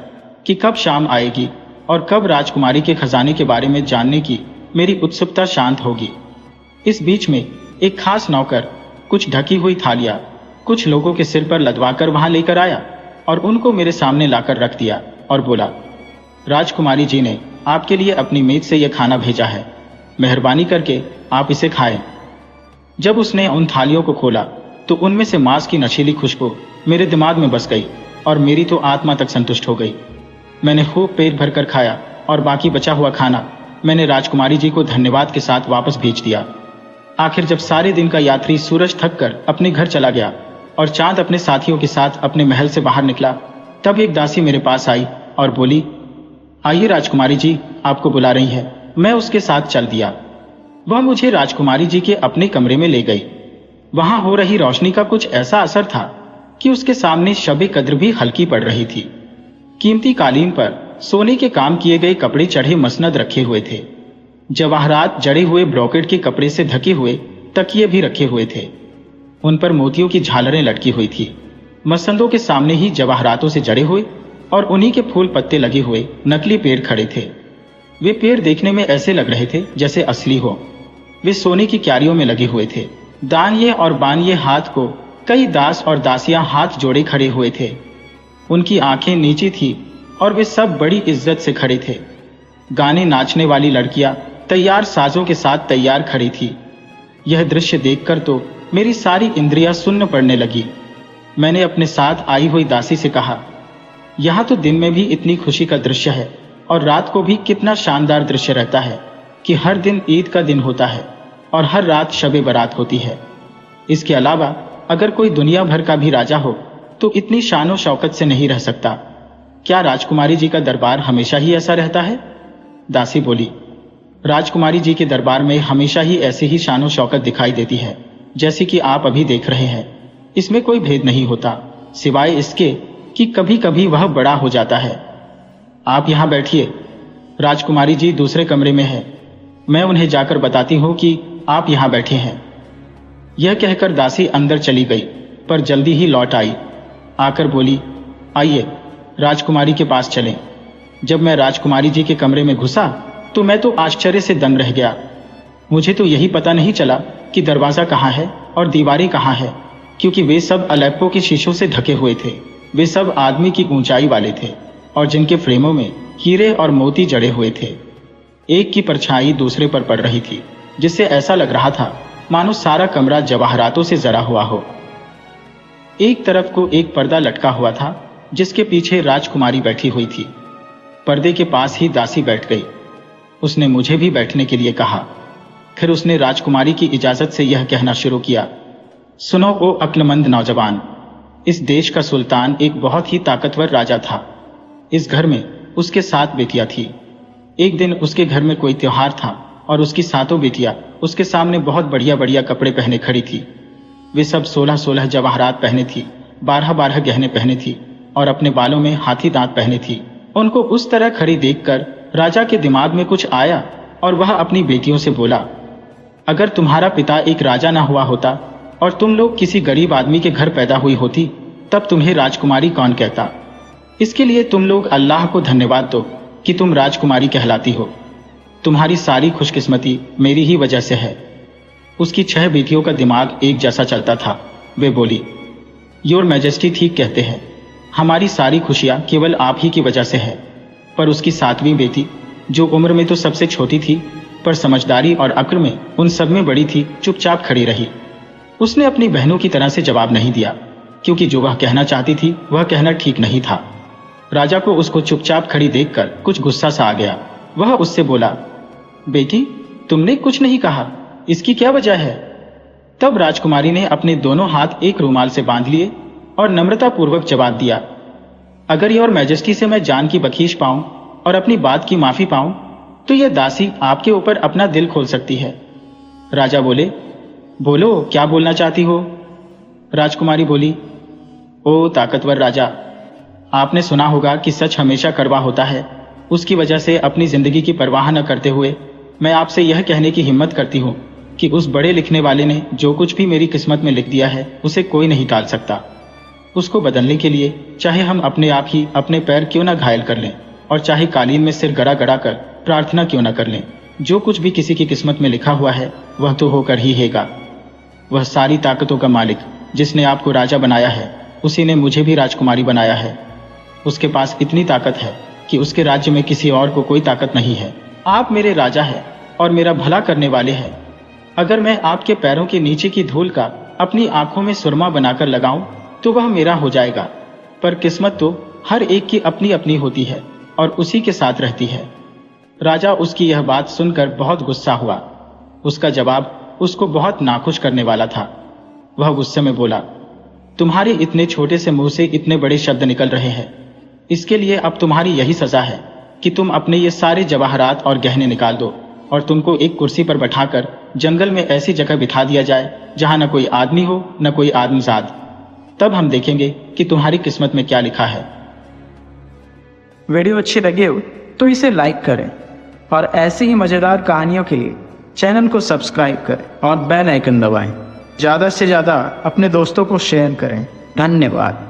Speaker 1: कि कब शाम आएगी और कब राजकुमारी के खजाने के बारे में जानने की मेरी उत्सुकता शांत होगी। इस बीच में एक खास नौकर कुछ ढकी हुई थालियां कुछ लोगों के सिर पर लदवाकर वहां लेकर आया और उनको मेरे सामने लाकर रख दिया और बोला, राजकुमारी जी ने आपके लिए अपनी मेज से यह खाना भेजा है, मेहरबानी करके आप इसे खाएं। जब उसने उन थालियों को खोला तो उनमें से मांस की नशीली खुशबू मेरे दिमाग में बस गई और मेरी तो आत्मा तक संतुष्ट हो गई। मैंने खूब पेट भरकर खाया और बाकी बचा हुआ खाना मैंने राजकुमारी जी को धन्यवाद के साथ वापस भेज दिया। आखिर जब सारे दिन का यात्री सूरज थक कर अपने घर चला गया और चांद अपने साथियों के साथ अपने महल से बाहर निकला, तब एक दासी मेरे पास आई और बोली, आइए राजकुमारी जी आपको बुला रही है। मैं उसके साथ चल दिया। वह मुझे राजकुमारी जी के अपने कमरे में ले गई। वहां हो रही रोशनी का कुछ ऐसा असर था कि उसके सामने शब कद्र भी हल्की पड़ रही थी। कीमती कालीन पर सोने के काम किए गए कपड़े चढ़े मसनद रखे हुए थे। जवाहरात जड़े हुए ब्रोकेट के कपड़े से ढके हुए तकिए भी रखे हुए थे। उन पर मोतियों की झालरें लटकी हुई थी। मसंदों के सामने ही जवाहरातों से जड़े हुए और उन्हीं के फूल पत्ते लगे हुए नकली पेड़ खड़े थे। वे पेड़ देखने में ऐसे लग रहे थे जैसे असली हो। वे सोने की क्यारियों में लगे हुए थे। दानिये और बानिये हाथ को कई दास और दासियां हाथ जोड़े खड़े हुए थे। उनकी आंखें नीची थी और वे सब बड़ी इज्जत से खड़े थे। गाने नाचने वाली लड़कियां तैयार साजों के साथ तैयार खड़ी थी। यह दृश्य देखकर तो मेरी सारी इंद्रियां सुन्न पड़ने लगी। मैंने अपने साथ आई हुई दासी से कहा, यहाँ तो दिन में भी इतनी खुशी का दृश्य है और रात को भी कितना शानदार दृश्य रहता है कि हर दिन ईद का दिन होता है और हर रात शबे बारात होती है। इसके अलावा अगर कोई दुनिया भर का भी राजा हो तो इतनी शानो शौकत से नहीं रह सकता। क्या राजकुमारी जी का दरबार हमेशा ही ऐसा रहता है? दासी बोली, राजकुमारी जी के दरबार में हमेशा ही ऐसी ही शानो शौकत दिखाई देती है जैसी कि आप अभी देख रहे हैं। इसमें कोई भेद नहीं होता सिवाय इसके कि कभी कभी वह बड़ा हो जाता है। आप यहां बैठिए, राजकुमारी जी दूसरे कमरे में है। मैं उन्हें जाकर बताती हूं कि आप यहां बैठे हैं। यह कहकर दासी अंदर चली गई, पर जल्दी ही लौट आई। आकर बोली, आइए राजकुमारी के पास चलें। जब मैं राजकुमारी जी के कमरे में घुसा तो मैं तो आश्चर्य से दंग रह गया। मुझे तो यही पता नहीं चला कि दरवाजा कहाँ है और दीवारें कहाँ है, क्योंकि वे सब अलेप्पो के शीशों से ढके हुए थे। वे सब आदमी की ऊंचाई वाले थे और जिनके फ्रेमों में हीरे और मोती जड़े हुए थे। एक की परछाई दूसरे पर पड़ रही थी, जिससे ऐसा लग रहा था मानो सारा कमरा जवाहरातों से जरा हुआ हो। एक तरफ को एक पर्दा लटका हुआ था जिसके पीछे राजकुमारी बैठी हुई थी। पर्दे के पास ही दासी बैठ गई। उसने मुझे भी बैठने के लिए कहा। फिर उसने राजकुमारी की इजाजत से यह कहना शुरू किया, सुनो ओ अक्लमंद नौजवान, इस देश का सुल्तान एक बहुत ही ताकतवर राजा था। इस घर में उसके 7 बेटियां थी। एक दिन उसके घर में कोई त्योहार था और उसकी 7 बेटियां उसके सामने बहुत बढ़िया बढ़िया कपड़े पहने खड़ी थी। वे सब 16-16 जवाहरात पहने थी, 12-12 गहने पहने थी और अपने बालों में हाथी दांत पहने थी। उनको उस तरह खड़ी देखकर राजा के दिमाग में कुछ आया और वह अपनी बेटियों से बोला, अगर तुम्हारा पिता एक राजा ना हुआ होता और तुम लोग किसी गरीब आदमी के घर पैदा हुई होती, तब तुम्हें राजकुमारी कौन कहता? इसके लिए तुम लोग अल्लाह को धन्यवाद दो कि तुम राजकुमारी कहलाती हो। तुम्हारी सारी खुशकिस्मती मेरी ही वजह से है। उसकी 6 बेटियों का दिमाग एक जैसा चलता था। वे बोली, योर मैजेस्टी ठीक कहते हैं, हमारी सारी खुशियां केवल आप ही की वजह से है। पर उसकी 7वीं बेटी, जो उम्र में तो सबसे छोटी थी पर समझदारी और अक्ल में उन सब में बड़ी थी, चुपचाप खड़ी रही। उसने अपनी बहनों की तरह से जवाब नहीं दिया, क्योंकि जो वह कहना चाहती थी वह कहना ठीक नहीं था। राजा को उसको चुपचाप खड़ी देखकर कुछ गुस्सा सा आ गया। वह उससे बोला, बेटी तुमने कुछ नहीं कहा, इसकी क्या वजह है? तब राजकुमारी ने अपने दोनों हाथ एक रुमाल से बांध लिए और नम्रतापूर्वक जवाब दिया, अगर योर मैजेस्टी से मैं जान की बख्शीश पाऊं और अपनी बात की माफी पाऊं तो यह दासी आपके ऊपर अपना दिल खोल सकती है। राजा बोले, बोलो क्या बोलना चाहती हो? राजकुमारी बोली, ओ ताकतवर राजा, आपने सुना होगा कि सच हमेशा कड़वा होता है। उसकी वजह से अपनी जिंदगी की परवाह न करते हुए मैं आपसे यह कहने की हिम्मत करती हूँ कि उस बड़े लिखने वाले ने जो कुछ भी मेरी किस्मत में लिख दिया है उसे कोई नहीं टाल सकता। उसको बदलने के लिए चाहे हम अपने आप ही अपने पैर क्यों ना घायल कर लें और चाहे कालीन में सिर गड़ा गड़ा कर प्रार्थना क्यों ना कर लें, जो कुछ भी किसी की किस्मत में लिखा हुआ है वह तो होकर ही रहेगा। वह सारी ताकतों का मालिक जिसने आपको राजा बनाया है, उसी ने मुझे भी राजकुमारी बनाया है। उसके पास इतनी ताकत है कि उसके राज्य में किसी और को कोई ताकत नहीं है। आप मेरे राजा हैं और मेरा भला करने वाले हैं। अगर मैं आपके पैरों के नीचे की धूल का अपनी आंखों में सुरमा बनाकर लगाऊं तो वह मेरा हो जाएगा, पर किस्मत तो हर एक की अपनी अपनी होती है और उसी के साथ रहती है। राजा उसकी यह बात सुनकर बहुत गुस्सा हुआ। उसका जवाब उसको बहुत नाखुश करने वाला था। वह गुस्से में बोला, तुम्हारे इतने छोटे से मुंह से इतने बड़े शब्द निकल रहे हैं, इसके लिए अब तुम्हारी यही सजा है कि तुम अपने ये सारे जवाहरात और गहने निकाल दो और तुमको एक कुर्सी पर बैठाकर जंगल में ऐसी जगह बिठा दिया जाए जहां न कोई आदमी हो न कोई आदमजाद। तब हम देखेंगे कि तुम्हारी किस्मत में क्या लिखा है।
Speaker 2: वीडियो अच्छी लगी हो तो इसे लाइक करें और ऐसी ही मज़ेदार कहानियों के लिए चैनल को सब्सक्राइब करें और बेल आइकन दबाएं। ज़्यादा से ज़्यादा अपने दोस्तों को शेयर करें। धन्यवाद।